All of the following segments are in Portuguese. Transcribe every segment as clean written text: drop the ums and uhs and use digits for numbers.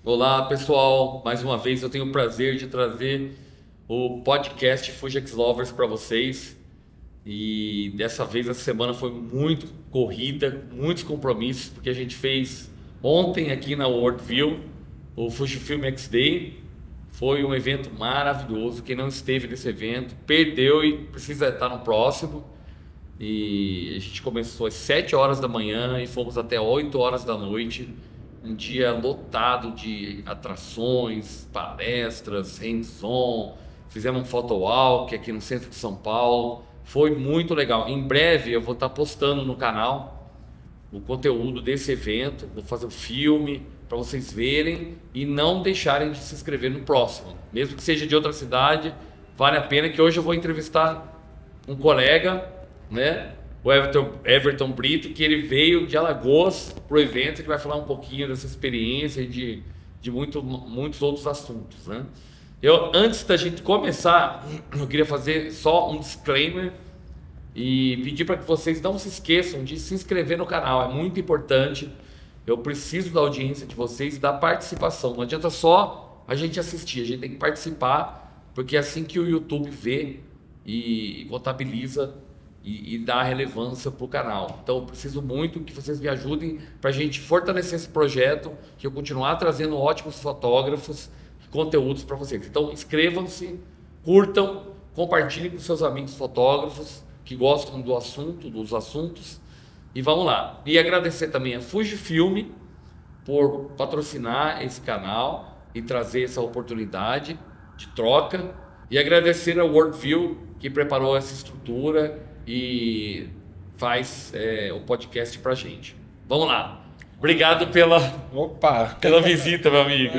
Olá, pessoal. Mais uma vez eu tenho o prazer de trazer o podcast Fugex Lovers para vocês. E dessa vez, essa semana foi muito corrida, muitos compromissos, porque a gente fez ontem aqui na Worldview o Fujifilm X Day. Foi um evento maravilhoso. Quem não esteve nesse evento perdeu e precisa estar no próximo. E a gente começou às 7 horas da manhã e fomos até 8 horas da noite. Um dia lotado de atrações, palestras, hands-on. Fizemos um photo walk aqui no centro de São Paulo. Foi muito legal. Em breve eu vou estar postando no canal o conteúdo desse evento. Vou fazer um filme para vocês verem e não deixarem de se inscrever no próximo. Mesmo que seja de outra cidade, vale a pena, que hoje eu vou entrevistar um colega, né? O Everton Brito, que ele veio de Alagoas para o evento. Ele vai falar um pouquinho dessa experiência e de muitos outros assuntos, né? Antes da gente começar, eu queria fazer só um disclaimer e pedir para que vocês não se esqueçam de se inscrever no canal. É muito importante. Eu preciso da audiência de vocês e da participação. Não adianta só a gente assistir, a gente tem que participar, porque é assim que o YouTube vê e contabiliza e dar relevância para o canal. Então eu preciso muito que vocês me ajudem para a gente fortalecer esse projeto, que eu continuar trazendo ótimos fotógrafos e conteúdos para vocês. Então inscrevam-se, curtam, compartilhem com seus amigos fotógrafos que gostam do assunto, dos assuntos, e vamos lá. E agradecer também a Fujifilm por patrocinar esse canal e trazer essa oportunidade de troca, e agradecer ao Worldview que preparou essa estrutura e faz o podcast pra gente. Vamos lá. Obrigado pela visita, meu amigo.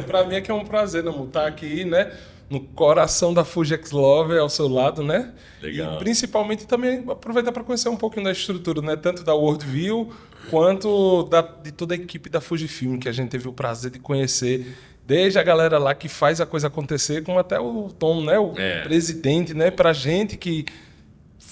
Para mim é que é um prazer, né, estar aqui, né, no coração da Fugex Lover, ao seu lado, né? Legal. E principalmente também aproveitar para conhecer um pouquinho da estrutura, né, tanto da Worldview quanto de toda a equipe da Fujifilm, que a gente teve o prazer de conhecer. Desde a galera lá que faz a coisa acontecer, como até o Tom, né, o presidente, né, pra gente que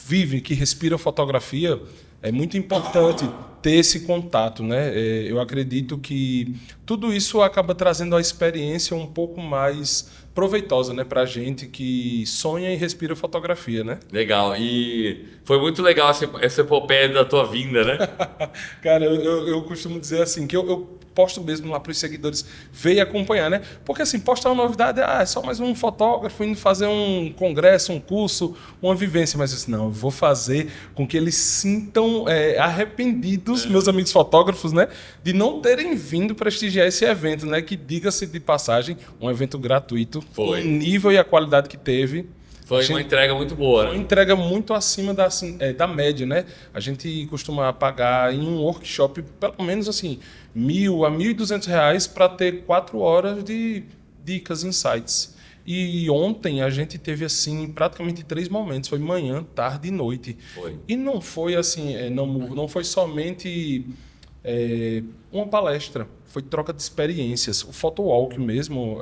vive, que respira fotografia, é muito importante ter esse contato, né? Eu acredito que tudo isso acaba trazendo a experiência um pouco mais proveitosa, né, pra gente que sonha e respira fotografia, né? Legal. E foi muito legal essa epopeia da tua vinda, né? Cara, eu costumo dizer assim, que eu posto mesmo lá para os seguidores veio acompanhar, né? Porque assim, postar uma novidade, é só mais um fotógrafo indo fazer um congresso, um curso, uma vivência. Mas assim, não, eu vou fazer com que eles sintam arrependidos, meus amigos fotógrafos, né? De não terem vindo prestigiar esse evento, né? Que, diga-se de passagem, um evento gratuito. Foi. O nível e a qualidade que teve. Foi uma entrega muito boa. Foi uma entrega muito acima da média, né? A gente costuma pagar em um workshop pelo menos assim, R$1.000 a R$1.200 para ter 4 horas de dicas, insights. E ontem a gente teve assim praticamente 3 momentos, foi manhã, tarde e noite. Foi. E não foi assim, não foi somente uma palestra, foi troca de experiências. O photo walk mesmo,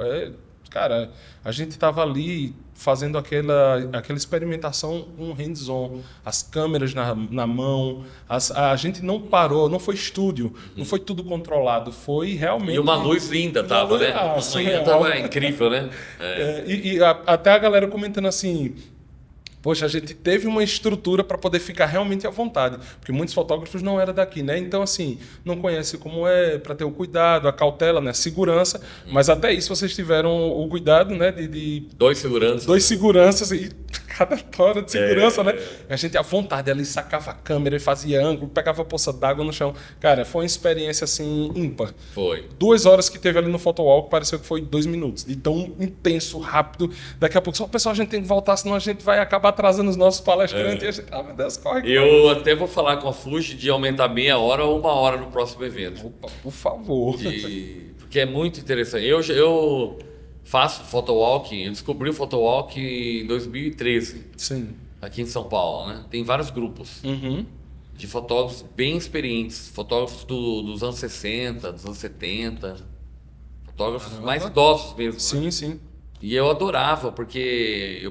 cara, a gente estava ali fazendo aquela experimentação com hands-on, as câmeras na mão, a gente não parou, não foi estúdio, não foi tudo controlado, foi realmente... E uma luz linda tava, né? Amanhã tava incrível, né? Até a galera comentando assim... Poxa, a gente teve uma estrutura para poder ficar realmente à vontade, porque muitos fotógrafos não eram daqui, né? Então, assim, não conhece como é, para ter o cuidado, a cautela, né? Segurança, mas até isso vocês tiveram o cuidado, né? Dois seguranças. Dois seguranças e cada tora de segurança, né? A gente à vontade ali sacava a câmera e fazia ângulo, pegava a poça d'água no chão. Cara, foi uma experiência, assim, ímpar. Foi. 2 horas que teve ali no photowalk, pareceu que foi 2 minutos, de tão intenso, rápido. Daqui a pouco, só pessoal, a gente tem que voltar, senão a gente vai acabar atrasando os nosos palestrantes e a gente, meu Deus, corre. Eu até vou falar com a Fuji de aumentar meia hora ou 1 hora no próximo evento. Opa, por favor. Porque é muito interessante. Eu faço photowalk, eu descobri o photowalk em 2013. Sim. Aqui em São Paulo, né? Tem vários grupos de fotógrafos bem experientes, fotógrafos dos anos 60, dos anos 70, fotógrafos mais idosos mesmo. Sim, né? sim. E eu adorava, porque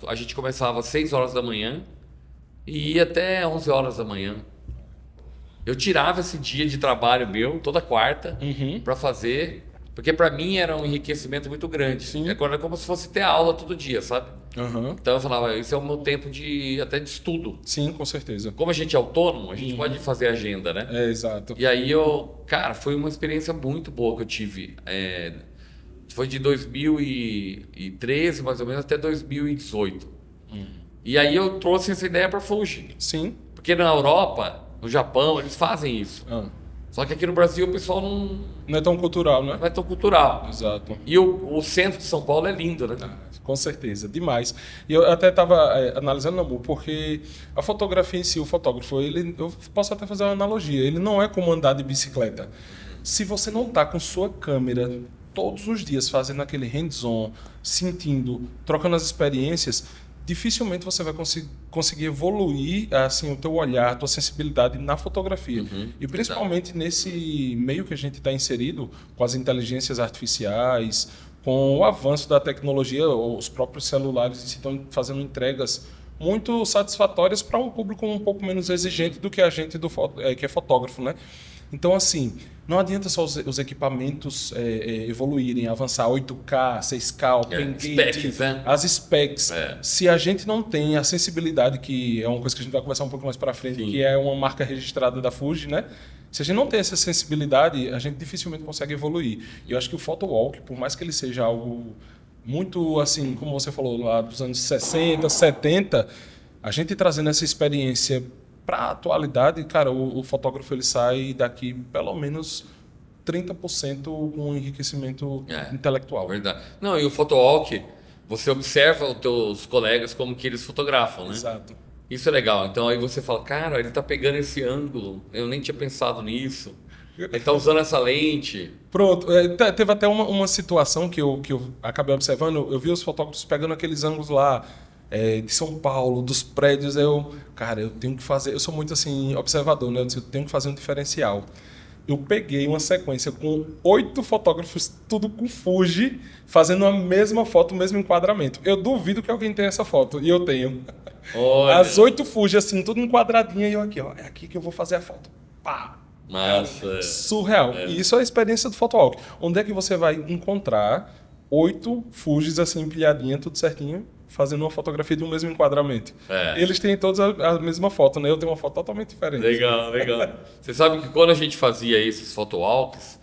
a gente começava às 6 horas da manhã e ia até 11 horas da manhã. Eu tirava esse dia de trabalho meu, toda quarta, para fazer Porque para mim era um enriquecimento muito grande. Sim. Agora é como se fosse ter aula todo dia, sabe? Aham. Então eu falava, esse é o meu tempo até de estudo. Sim, com certeza. Como a gente é autônomo, a gente pode fazer agenda, né? É, exato. E aí cara, foi uma experiência muito boa que eu tive. Foi de 2013, mais ou menos, até 2018. E aí eu trouxe essa ideia para Fuji. Sim. Porque na Europa, no Japão, eles fazem isso. Ah. Só que aqui no Brasil o pessoal não Não é tão cultural, né? é tão cultural. Exato. E o centro de São Paulo é lindo, né? Com certeza, demais. E eu até estava analisando, Nabu, porque a fotografia em si, o fotógrafo, eu posso até fazer uma analogia, ele não é como andar de bicicleta. Se você não está com sua câmera todos os dias fazendo aquele hands-on, sentindo, trocando as experiências, dificilmente você vai conseguir evoluir assim, o teu olhar, a tua sensibilidade na fotografia. E principalmente nesse meio que a gente está inserido, com as inteligências artificiais, com o avanço da tecnologia, os próprios celulares estão fazendo entregas muito satisfatórias para um público um pouco menos exigente do que a gente que é fotógrafo, né? Então, assim, não adianta só os equipamentos evoluírem, avançar 8K, 6K, specs, né? as specs. Se a gente não tem a sensibilidade, que é uma coisa que a gente vai conversar um pouco mais para frente, que é uma marca registrada da Fuji, né? Se a gente não tem essa sensibilidade, a gente dificilmente consegue evoluir. E eu acho que o photo walk, por mais que ele seja algo muito, assim, como você falou, lá dos anos 60, 70, a gente trazendo essa experiência para a atualidade, cara, o fotógrafo ele sai daqui pelo menos 30% com enriquecimento intelectual. Verdade. Não, e o photowalk, você observa os teus colegas como que eles fotografam, né? Exato. Isso é legal. Então aí você fala, cara, ele tá pegando esse ângulo, eu nem tinha pensado nisso. Ele tá usando essa lente. Pronto. Teve até uma situação que eu acabei observando, eu vi os fotógrafos pegando aqueles ângulos lá, de São Paulo, dos prédios, eu tenho que fazer, eu sou muito assim, observador, né? Eu tenho que fazer um diferencial. Eu peguei uma sequência com 8 fotógrafos, tudo com Fuji, fazendo a mesma foto, o mesmo enquadramento. Eu duvido que alguém tenha essa foto, e eu tenho. Olha. As 8 Fuji, assim, tudo enquadradinho, e eu aqui, ó, é aqui que eu vou fazer a foto. Pá! Massa. Surreal. E isso é a experiência do photowalk. Onde é que você vai encontrar 8 Fujis assim empilhadinha, tudo certinho, fazendo uma fotografia de um mesmo enquadramento? Eles têm todos a mesma foto, né? Eu tenho uma foto totalmente diferente. Legal, legal. Você sabe que quando a gente fazia esses photowalks,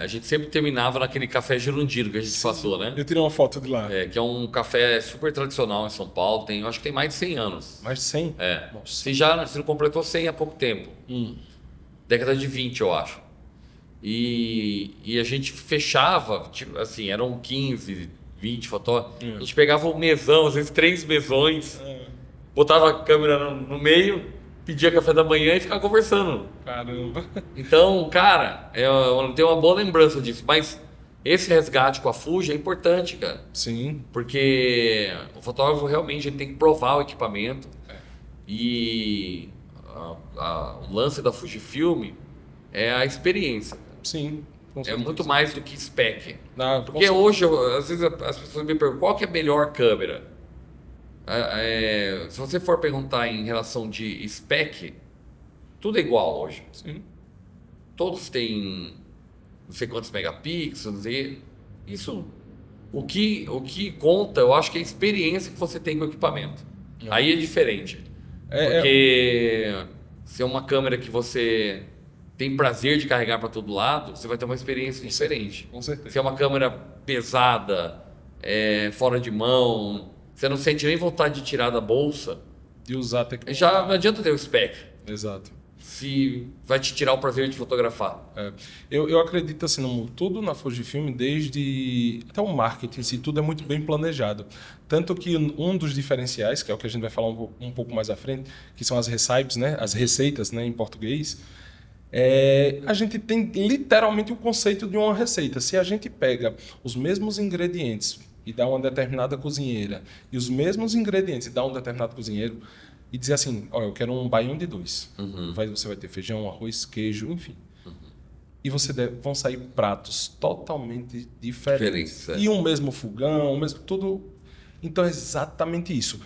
a gente sempre terminava naquele café Girondino que a gente passou, né? Eu tirei uma foto de lá. Que é um café super tradicional em São Paulo, eu acho que tem mais de 100 anos. Mais de 100? Nossa. Se não completou 100 há pouco tempo. Década de 20, eu acho. E a gente fechava, tipo, assim, eram 15, 20 fotógrafos. A gente pegava um mesão, às vezes 3 mesões, botava a câmera no meio, pedia café da manhã e ficava conversando. Caramba. Então, cara, eu tenho uma boa lembrança disso. Mas esse resgate com a Fuji é importante, cara. Sim. Porque o fotógrafo realmente ele tem que provar o equipamento. E o lance da Fujifilm é a experiência. Sim. É muito mais do que spec. Com Porque certeza. hoje, às vezes as pessoas me perguntam qual que é a melhor câmera. Se você for perguntar em relação de spec, tudo é igual hoje. Sim. Todos têm não sei quantos megapixels. E isso, o que conta, eu acho que é a experiência que você tem com o equipamento. Aí é diferente. Porque se é uma câmera que você tem prazer de carregar para todo lado, você vai ter uma experiência diferente. Com certeza. Se é uma câmera pesada, fora de mão, você não sente nem vontade de tirar da bolsa, De usar a tecnologia. já não adianta ter o spec. Exato. Se vai te tirar o prazer de fotografar. Eu acredito assim, tudo na Fujifilm, desde até o marketing em si, tudo é muito bem planejado. Tanto que um dos diferenciais, que é o que a gente vai falar um pouco mais à frente, que são as recipes, né? As receitas, né? Em português, a gente tem literalmente o conceito de uma receita. Se a gente pega os mesmos ingredientes e dá uma determinada cozinheira, e os mesmos ingredientes e dá um determinado cozinheiro, e dizer assim, eu quero um baião de 2. Você vai ter feijão, arroz, queijo, enfim. E vão sair pratos totalmente diferentes. E um mesmo fogão, tudo. Então é exatamente isso.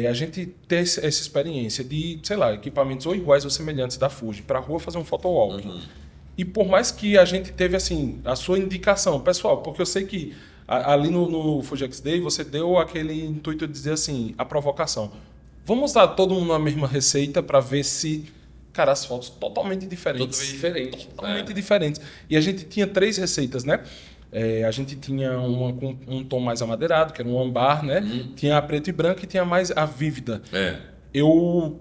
A gente ter essa experiência de, sei lá, equipamentos ou iguais ou semelhantes da Fuji, para a rua fazer um photowalk. E por mais que a gente teve, assim, a sua indicação, pessoal, porque eu sei que ali no Fuji X-Day você deu aquele intuito de dizer assim, a provocação. Vamos usar todo mundo na mesma receita para ver se, cara, as fotos totalmente diferentes. Totalmente diferente. Totalmente diferentes. E a gente tinha 3 receitas, né? A gente tinha uma com um tom mais amadeirado, que era um âmbar, né? Tinha a preto e branco e tinha mais a vívida. Eu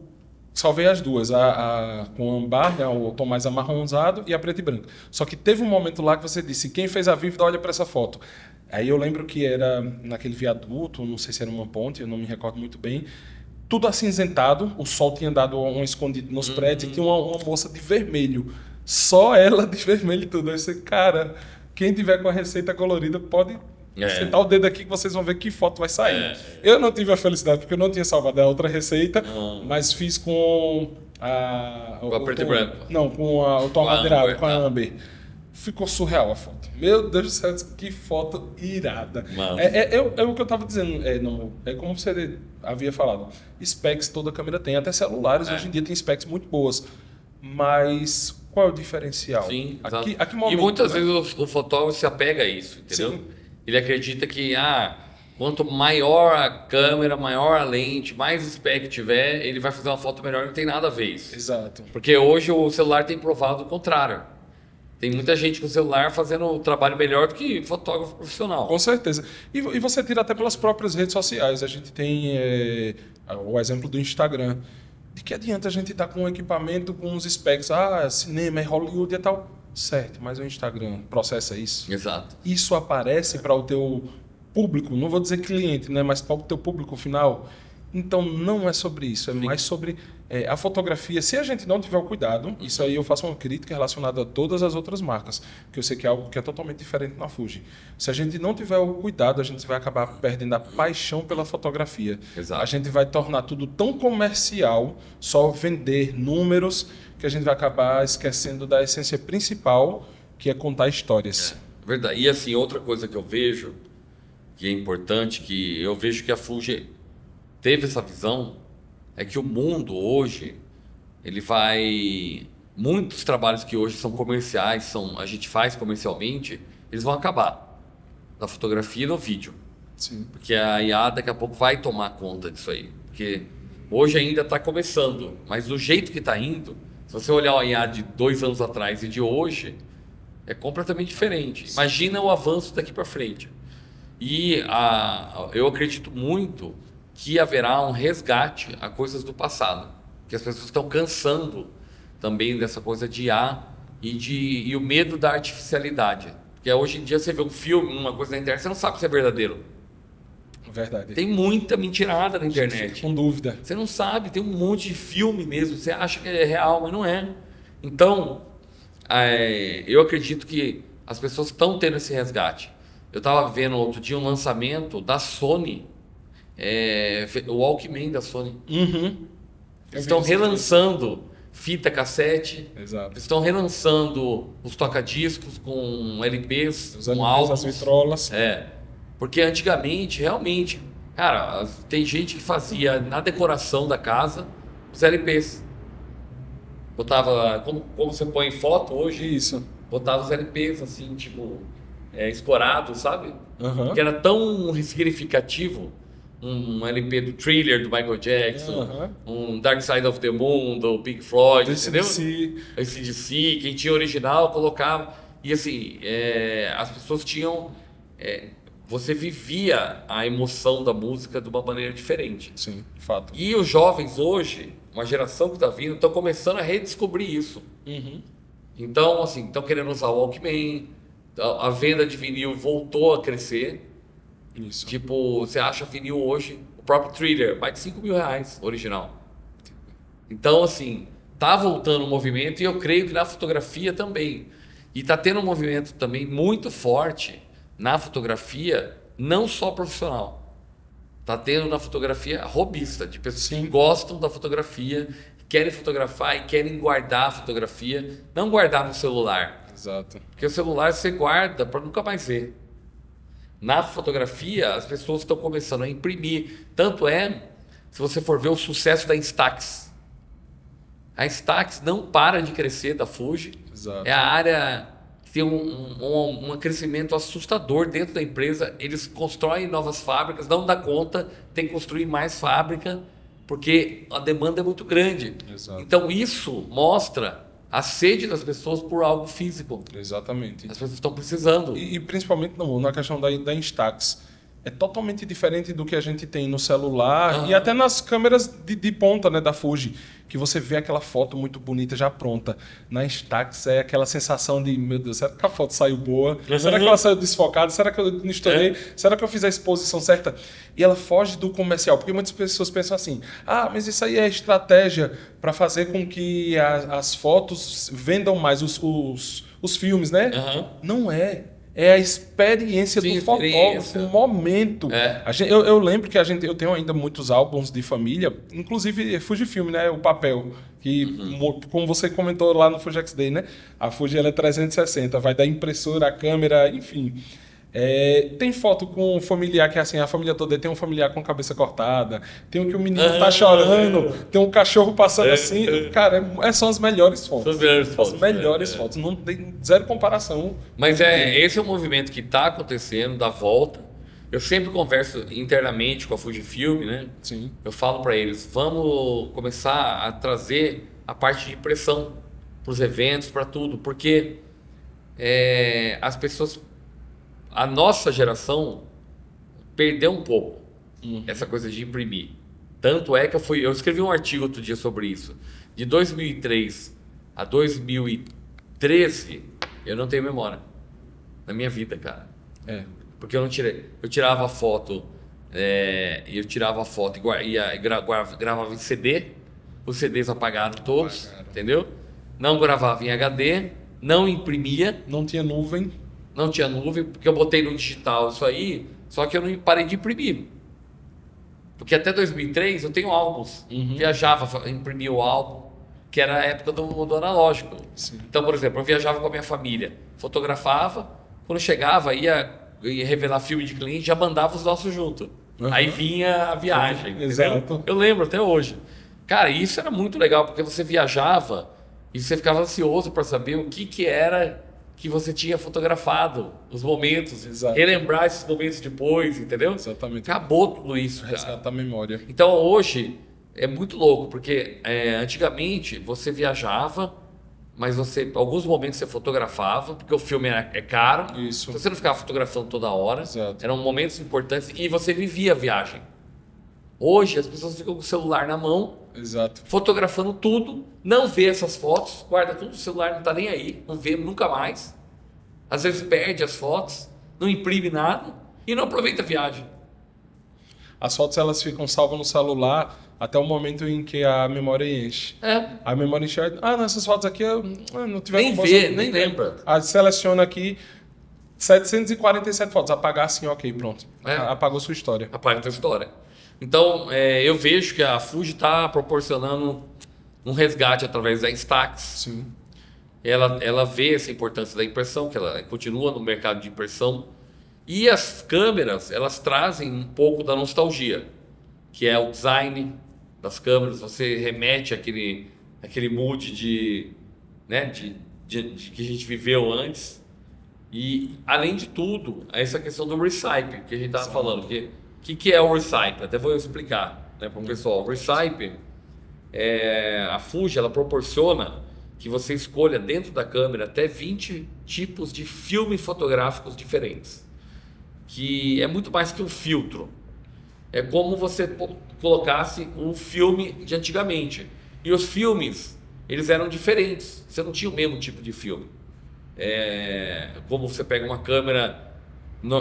salvei as duas, a com âmbar, né, o tom mais amarronzado, e a preto e branco. Só que teve um momento lá que você disse, quem fez a vívida, olha para essa foto. Aí eu lembro que era naquele viaduto, não sei se era uma ponte, eu não me recordo muito bem, tudo acinzentado, o sol tinha dado um escondido nos prédios, e tinha uma moça de vermelho. Só ela de vermelho e tudo. Aí você, cara, quem tiver com a receita colorida pode sentar o dedo aqui que vocês vão ver que foto vai sair. Eu não tive a felicidade porque eu não tinha salvado a outra receita, mas fiz com a preto e branco. Não, com o tom amadeirado, com a Amber. Ficou surreal a foto. Meu Deus do céu, que foto irada. É o que eu tava dizendo. É como você havia falado. Specs toda câmera tem. Até celulares hoje em dia tem specs muito boas. Mas qual é o diferencial? Sim, a que momento, e muitas vezes o fotógrafo se apega a isso, entendeu? Sim. Ele acredita que quanto maior a câmera, maior a lente, mais spec tiver, ele vai fazer uma foto melhor. Não tem nada a ver isso. Exato. Porque hoje o celular tem provado o contrário. Tem muita gente com o celular fazendo o trabalho melhor do que fotógrafo profissional. Com certeza. E você tira até pelas próprias redes sociais. A gente tem o exemplo do Instagram. De que adianta a gente estar com um equipamento, com uns specs, cinema, Hollywood e tal. Certo, mas o Instagram processa isso. Exato. Isso aparece para o teu público, não vou dizer cliente, né, mas para o teu público final. Então não é sobre isso, é mais sobre a fotografia. Se a gente não tiver o cuidado, isso aí eu faço uma crítica relacionada a todas as outras marcas, que eu sei que é algo que é totalmente diferente na Fuji. Se a gente não tiver o cuidado, a gente vai acabar perdendo a paixão pela fotografia. Exato. A gente vai tornar tudo tão comercial, só vender números, que a gente vai acabar esquecendo da essência principal, que é contar histórias. Verdade. E assim, outra coisa que eu vejo, que é importante, que eu vejo que a Fuji teve essa visão, é que o mundo hoje, ele vai... Muitos trabalhos que hoje são comerciais, a gente faz comercialmente, eles vão acabar. Na fotografia e no vídeo. Sim. Porque a IA daqui a pouco vai tomar conta disso aí. Porque hoje ainda está começando, mas do jeito que está indo, se você olhar o IA de 2 anos atrás e de hoje, é completamente diferente. Sim. Imagina o avanço daqui para frente. E eu acredito muito que haverá um resgate a coisas do passado, que as pessoas estão cansando também dessa coisa de IA e o medo da artificialidade. Porque hoje em dia você vê um filme, uma coisa na internet, você não sabe se é verdadeiro. Verdade. Tem muita mentirada na internet. Com dúvida. Você não sabe, tem um monte de filme mesmo, você acha que é real, mas não é. Então, eu acredito que as pessoas estão tendo esse resgate. Eu estava vendo outro dia um lançamento da Sony, o Walkman da Sony. Uhum. Eles estão relançando fita cassete. Exato. Estão relançando os toca-discos com LPs, com álbuns, as vitrolas. Porque antigamente, realmente, cara, tem gente que fazia na decoração da casa os LPs. Botava, como você põe foto hoje, isso. Botava os LPs assim, tipo, escorados, sabe? Uhum. Que era tão significativo. Um LP do Thriller, do Michael Jackson, um Dark Side of the Moon, do Pink Floyd, entendeu? AC/DC, quem tinha original colocava. E assim, as pessoas tinham... você vivia a emoção da música de uma maneira diferente. Sim, de fato. E os jovens hoje, uma geração que está vindo, estão começando a redescobrir isso. Uhum. Então, assim, estão querendo usar o Walkman, a venda de vinil voltou a crescer. Isso. Tipo, você acha vinil hoje, o próprio Thriller, mais de R$5.000 original. Então, assim, tá voltando um movimento e eu creio que na fotografia também. E tá tendo um movimento também muito forte na fotografia, não só profissional. Tá tendo na fotografia hobbyista, de pessoas que gostam da fotografia, querem fotografar e querem guardar a fotografia, não guardar no celular. Exato. Porque o celular você guarda para nunca mais ver. Na fotografia, as pessoas estão começando a imprimir. Tanto se você for ver o sucesso da Instax. A Instax não para de crescer da Fuji. Exato. É a área que tem um crescimento assustador dentro da empresa. Eles constroem novas fábricas, não dá conta, tem que construir mais fábrica, porque a demanda é muito grande. Exato. Então isso mostra a sede das pessoas por algo físico. Exatamente. As pessoas estão precisando. E principalmente na questão da Instax. É totalmente diferente do que a gente tem no celular e até nas câmeras de ponta, né, da Fuji, que você vê aquela foto muito bonita já pronta. Na Instax é aquela sensação de, meu Deus, será que a foto saiu boa? Será que ela saiu desfocada? Será que eu não estourei? Será que eu fiz a exposição certa? E ela foge do comercial, porque muitas pessoas pensam assim, mas isso aí é estratégia para fazer com que as fotos vendam mais, os filmes, né? Não é. É a experiência do fotógrafo, o momento. Eu lembro que eu tenho ainda muitos álbuns de família, inclusive Fujifilm, né? O papel. Que, como você comentou lá no Fuji X-Day, né? A Fuji ela é 360, vai da impressora, a câmera, enfim. Tem foto com um familiar que é assim, a família toda tem um familiar com a cabeça cortada, tem um que o menino tá chorando, tem um cachorro passando assim. Cara, são as melhores fotos. As melhores fotos. Não tem zero comparação. Mas esse é o movimento que está acontecendo, da volta. Eu sempre converso internamente com a Fujifilm, né? Sim. Eu falo para eles, vamos começar a trazer a parte de impressão para os eventos, para tudo, porque as pessoas... A nossa geração perdeu um pouco essa coisa de imprimir. Tanto é que eu escrevi um artigo outro dia sobre isso. De 2003 a 2013, eu não tenho memória na minha vida, cara. Porque eu não tirei. Eu tirava foto, e gravava em CD. Os CDs apagaram todos, entendeu? Não gravava em HD, não imprimia. Não tinha nuvem. Não tinha nuvem, porque eu botei no digital isso aí, só que eu não parei de imprimir. Porque até 2003 eu tenho álbuns. Viajava, imprimia o álbum, que era a época do analógico. Sim. Então, por exemplo, eu viajava com a minha família, fotografava, quando chegava, ia revelar filme de cliente, já mandava os nossos junto. Aí vinha a viagem. Exato. Eu lembro até hoje. Cara, isso era muito legal, porque você viajava e você ficava ansioso para saber o que era que você tinha fotografado, os momentos, relembrar esses momentos depois, entendeu? Exatamente. Acabou tudo isso, cara. Resgatar a memória. Então hoje é muito louco, porque antigamente você viajava, mas alguns momentos você fotografava, porque o filme é caro. Isso. Você não ficava fotografando toda hora. Exato. Eram momentos importantes e você vivia a viagem. Hoje as pessoas ficam com o celular na mão, Exato. fotografando tudo, não vê essas fotos, guarda tudo no celular, não tá nem aí, não vê nunca mais. Às vezes perde as fotos, não imprime nada e não aproveita a viagem. As fotos elas ficam salvas no celular até o momento em que a memória enche. A memória enche, nessas fotos aqui eu não tiver nem vê, nem lembra. Seleciona aqui 747 fotos, apagar assim, ok, pronto. Apagou sua história. Apaga a tua história. Então, eu vejo que a Fuji está proporcionando um resgate através da Instax. Sim. Ela vê essa importância da impressão, que ela continua no mercado de impressão. E as câmeras, elas trazem um pouco da nostalgia, que é o design das câmeras. Você remete àquele mood de que a gente viveu antes. E, além de tudo, essa questão do recycle, que a gente estava falando. O que é o recycle? Até vou explicar para o pessoal. O recycle, a Fuji ela proporciona que você escolha dentro da câmera até 20 tipos de filmes fotográficos diferentes. Que é muito mais que um filtro. É como você colocasse um filme de antigamente. E os filmes, eles eram diferentes. Você não tinha o mesmo tipo de filme. Como você pega uma câmera...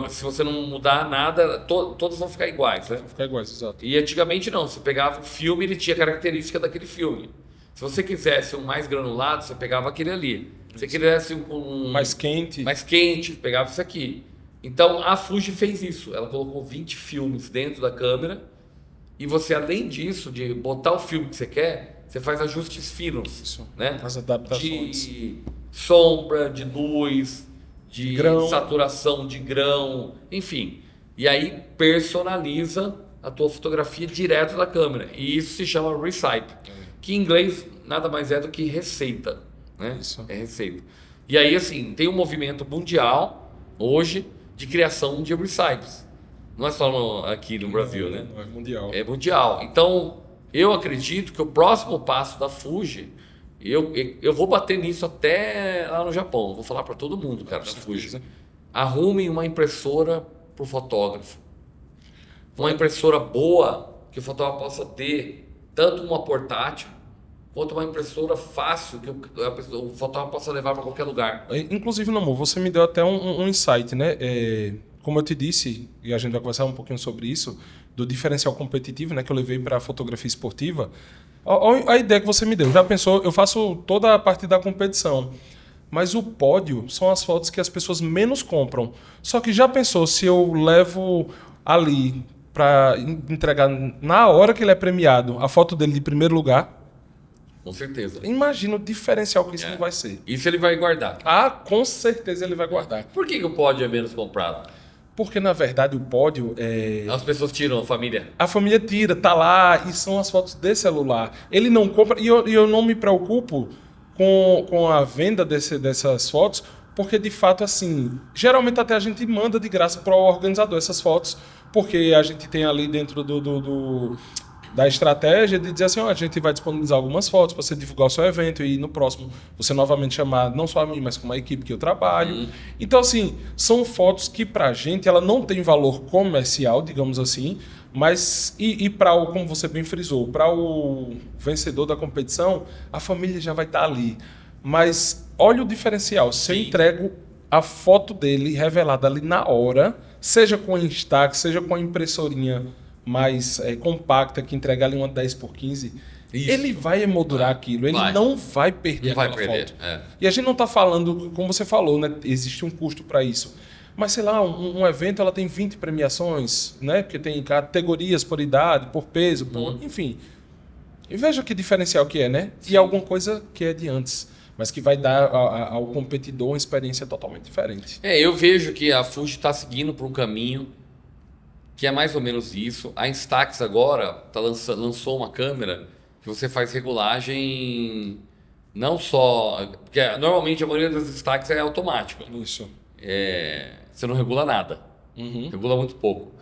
se você não mudar nada, todos vão ficar iguais, né? Vão ficar iguais, exato. E antigamente não, você pegava um filme, ele tinha característica daquele filme. Se você quisesse um mais granulado, você pegava aquele ali. Se você quisesse um mais quente, pegava isso aqui. Então a Fuji fez isso, ela colocou 20 filmes dentro da câmera e você, além disso, de botar o filme que você quer, você faz ajustes finos. Isso, né? as adaptações. De sombra, de luz, de grão, saturação de grão, enfim. E aí personaliza a tua fotografia direto da câmera. E isso se chama recycle, que em inglês nada mais é do que receita, né? Isso. É receita. E aí, assim, tem um movimento mundial, hoje, de criação de herbicides. Não é só aqui no Brasil, né? Não é mundial. É mundial. Então, eu acredito que o próximo passo da Fuji, eu vou bater nisso até lá no Japão. Vou falar para todo mundo, cara, da Fuji. Arrumem uma impressora para o fotógrafo. Uma impressora boa, que o fotógrafo possa ter, tanto uma portátil, quanto uma impressora fácil, que o fotógrafo possa levar para qualquer lugar. Inclusive, Namu, você me deu até um insight, né? Como eu te disse, e a gente vai conversar um pouquinho sobre isso, do diferencial competitivo, né, que eu levei para a fotografia esportiva. A ideia que você me deu, já pensou, eu faço toda a parte da competição, mas o pódio são as fotos que as pessoas menos compram. Só que já pensou se eu levo ali para entregar na hora que ele é premiado a foto dele de primeiro lugar? Com certeza. Imagina o diferencial que isso não vai ser. Isso ele vai guardar. Ah, com certeza ele vai guardar. Por que o pódio é menos comprado? Porque, na verdade, o pódio As pessoas tiram a família. A família tira, tá lá, e são as fotos de celular. Ele não compra, e eu não me preocupo com a venda dessas fotos, porque, de fato, assim, geralmente até a gente manda de graça para o organizador essas fotos, porque a gente tem ali dentro da estratégia de dizer assim, ó, a gente vai disponibilizar algumas fotos para você divulgar o seu evento e no próximo você novamente chamar não só a mim, mas como a equipe que eu trabalho. Então, assim, são fotos que pra gente ela não tem valor comercial, digamos assim, mas como você bem frisou, para o vencedor da competição, a família já vai estar ali. Mas olha o diferencial, se eu entrego a foto dele revelada ali na hora, seja com Instax, seja com a impressorinha mais compacta, que entrega ali uma 10x15, ele vai emoldurar aquilo, ele não vai perder aquela foto. E a gente não está falando, como você falou, né? Existe um custo para isso. Mas, sei lá, um evento ela tem 20 premiações, né? Porque tem categorias por idade, por peso, enfim. E veja que diferencial que é, né? E alguma coisa que é de antes, mas que vai dar ao competidor uma experiência totalmente diferente. Eu vejo que a Fuji está seguindo por um caminho que é mais ou menos isso. A Instax agora lançou uma câmera que você faz regulagem não só... Porque normalmente a maioria das Instax é automática. Isso. Você não regula nada. Regula muito pouco.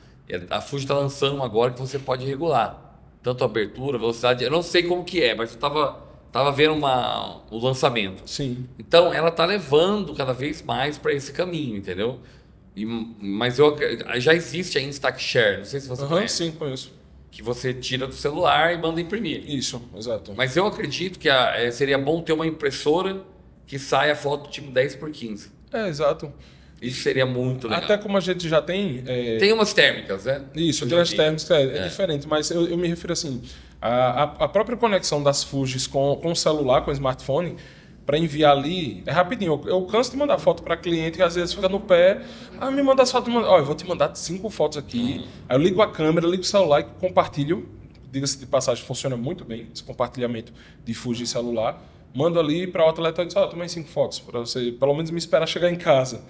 A Fuji está lançando uma agora que você pode regular. Tanto a abertura, velocidade... Eu não sei como que é, mas eu tava vendo o lançamento. Sim. Então, ela está levando cada vez mais para esse caminho, entendeu? Mas já existe a Instax Share, não sei se você conhece. Sim, conheço. Que você tira do celular e manda imprimir. Isso, exato. Mas eu acredito que seria bom ter uma impressora que saia a foto tipo 10x15. Exato. Isso seria muito legal. Até como a gente já tem... Tem umas térmicas, né? Isso, tem as térmicas, é diferente, mas eu me refiro assim, a própria conexão das Fujis com o celular, com o smartphone, para enviar ali, é rapidinho. Eu canso de mandar foto para cliente que às vezes fica no pé. Me manda as fotos. Eu vou te mandar 5 fotos aqui. Aí eu ligo a câmera, ligo o celular e compartilho. Diga-se de passagem, funciona muito bem esse compartilhamento de Fuji celular. Mando ali para o atleta e diz, tomei 5 fotos, para você pelo menos me esperar chegar em casa.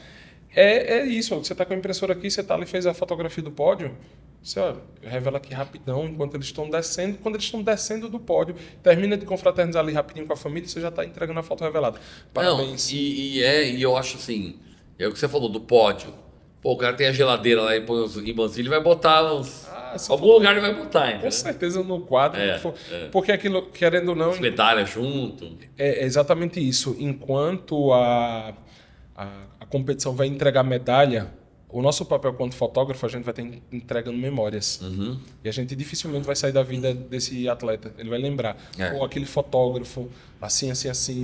É isso, você está com a impressora aqui, você está ali, fez a fotografia do pódio, você revela aqui rapidão, enquanto eles estão descendo. Quando eles estão descendo do pódio, termina de confraternizar ali rapidinho com a família, você já está entregando a foto revelada. Parabéns. Não, e eu acho assim, é o que você falou do pódio. Pô, o cara tem a geladeira lá e põe os imãs, ele vai botar uns... algum lugar ele vai botar, entendeu? Com certeza no quadro. Porque aquilo, querendo ou não... As medalhas junto. É exatamente isso. Enquanto a competição vai entregar medalha, o nosso papel quanto fotógrafo, a gente vai estar entregando memórias. E a gente dificilmente vai sair da vida desse atleta. Ele vai lembrar. Aquele fotógrafo, assim,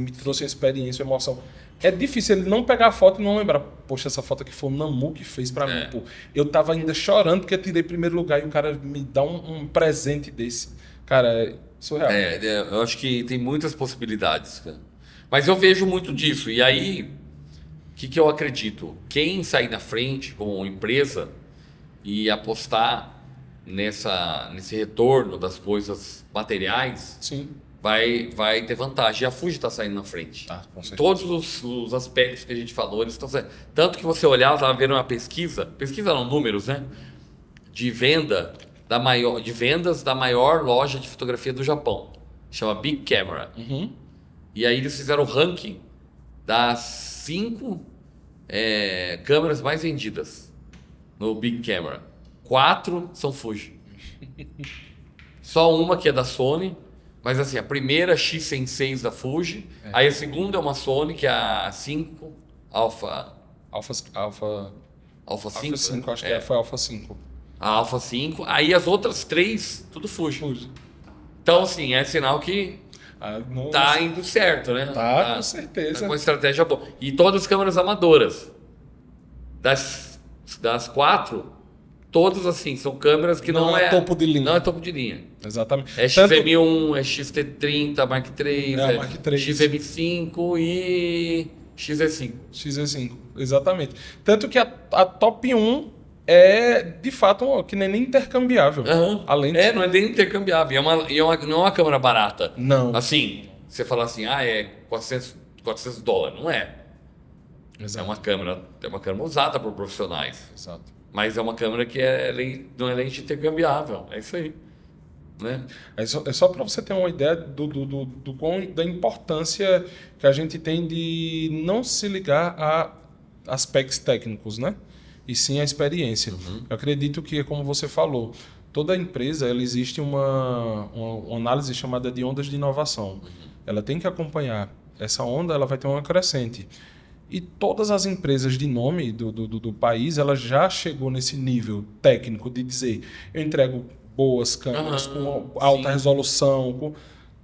me trouxe uma experiência, uma emoção. É difícil ele não pegar a foto e não lembrar. Poxa, essa foto aqui foi o Namu que fez pra mim. Pô, eu tava ainda chorando porque eu tirei primeiro lugar e o cara me dá um presente desse. Cara, é surreal. Eu acho que tem muitas possibilidades, cara. Mas eu vejo muito disso. E aí... O que eu acredito? Quem sair na frente como empresa e apostar nesse retorno das coisas materiais, sim, vai ter vantagem. E a Fuji está saindo na frente. Com certeza. Todos os aspectos que a gente falou, eles estão saindo. Tanto que você olhar, estava vendo uma pesquisa não números, né? De vendas da maior loja de fotografia do Japão. chama Big Camera. Uhum. E aí eles fizeram o ranking das 5 câmeras mais vendidas no Big Camera. 4 são Fuji. Só uma que é da Sony, mas assim, a primeira X106 da Fuji, aí a segunda é uma Sony, que é a 5 Alpha Alpha 5, 5, né? acho que foi Alpha 5. A Alpha 5, aí as outras 3, tudo Fuji. Fuji. Então, assim, é sinal que tá indo certo, né? Tá, com certeza. Tá com uma estratégia boa. E todas as câmeras amadoras. Das 4, todas assim, são câmeras que não é topo de linha. Não é topo de linha. Exatamente. É XM1, é XT30, Mark III, Mark III. XM5 e XE5. XE5, exatamente. Tanto que a top 1 é, de fato, que nem intercambiável. Uhum. Além de... Não é nem intercambiável. Não é uma câmera barata. Não. Assim, você falar assim, é $400. Não é. Exato. É uma câmera usada por profissionais. Exato. Mas é uma câmera que não é lente intercambiável. É isso aí. Né? É só para você ter uma ideia da importância que a gente tem de não se ligar a aspectos técnicos, né? E sim a experiência. Uhum. Eu acredito que, como você falou, toda empresa ela existe uma análise chamada de ondas de inovação. Uhum. Ela tem que acompanhar. Essa onda ela vai ter uma crescente. E todas as empresas de nome do país, ela já chegou nesse nível técnico de dizer, eu entrego boas câmeras com alta resolução.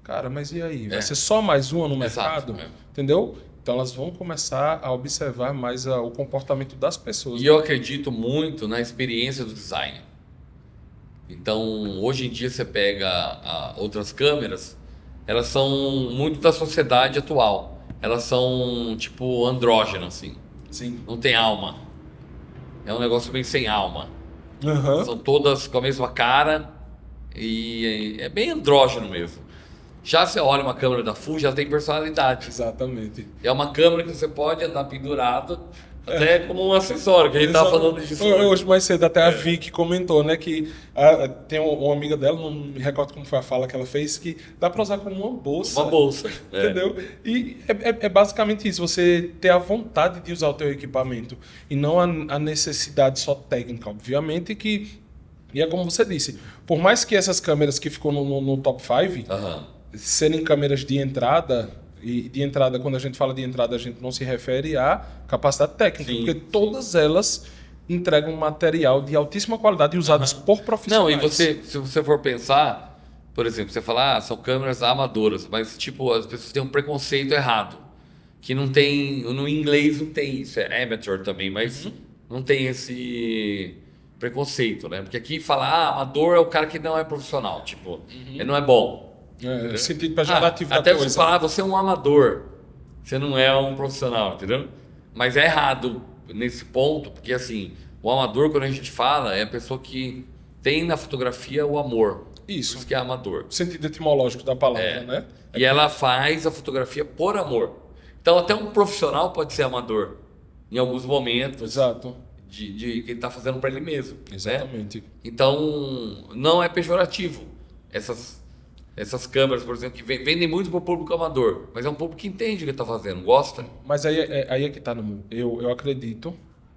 Cara, mas e aí? Vai ser só mais uma no mercado? Entendeu? Então elas vão começar a observar mais o comportamento das pessoas. E eu acredito muito na experiência do design. Então, hoje em dia você pega outras câmeras, elas são muito da sociedade atual. Elas são tipo andrógenas, assim. Sim. Não tem alma. É um negócio bem sem alma. Uhum. São todas com a mesma cara e é bem andrógeno mesmo. Já você olha uma câmera da Fuji, ela tem personalidade. Exatamente. É uma câmera que você pode andar pendurado até como um acessório, que a gente estava falando disso. Hoje mais cedo até a Vicky comentou, né, que tem uma amiga dela, não me recordo como foi a fala que ela fez, que dá para usar como uma bolsa. Uma bolsa. Entendeu? E é basicamente isso, você ter a vontade de usar o teu equipamento e não a necessidade só técnica, obviamente que... E é como você disse, por mais que essas câmeras que ficou no top 5 serem câmeras de entrada, e de entrada, quando a gente fala de entrada, a gente não se refere à capacidade técnica, porque todas elas entregam material de altíssima qualidade e usadas por profissionais. Não, e se você for pensar, por exemplo, você fala, são câmeras amadoras, mas tipo, as pessoas têm um preconceito errado, que não tem, no inglês não tem isso, é amateur também, mas não tem esse preconceito, né? Porque aqui fala, amador é o cara que não é profissional, tipo, ele não é bom. É sentido pejorativo da até coisa. você falar, você é um amador, você não é um profissional, entendeu? Mas é errado nesse ponto, porque assim, o amador, quando a gente fala, é a pessoa que tem na fotografia o amor. Isso. Isso que é amador. O sentido etimológico da palavra, né? E ela faz a fotografia por amor. Então até um profissional pode ser amador em alguns momentos. Exato. De que ele está fazendo para ele mesmo. Exatamente. Né? Então não é pejorativo. Essas câmeras, por exemplo, que vendem muito para o público amador, mas é um público que entende o que está fazendo, gosta. Mas aí é que está no... Eu acredito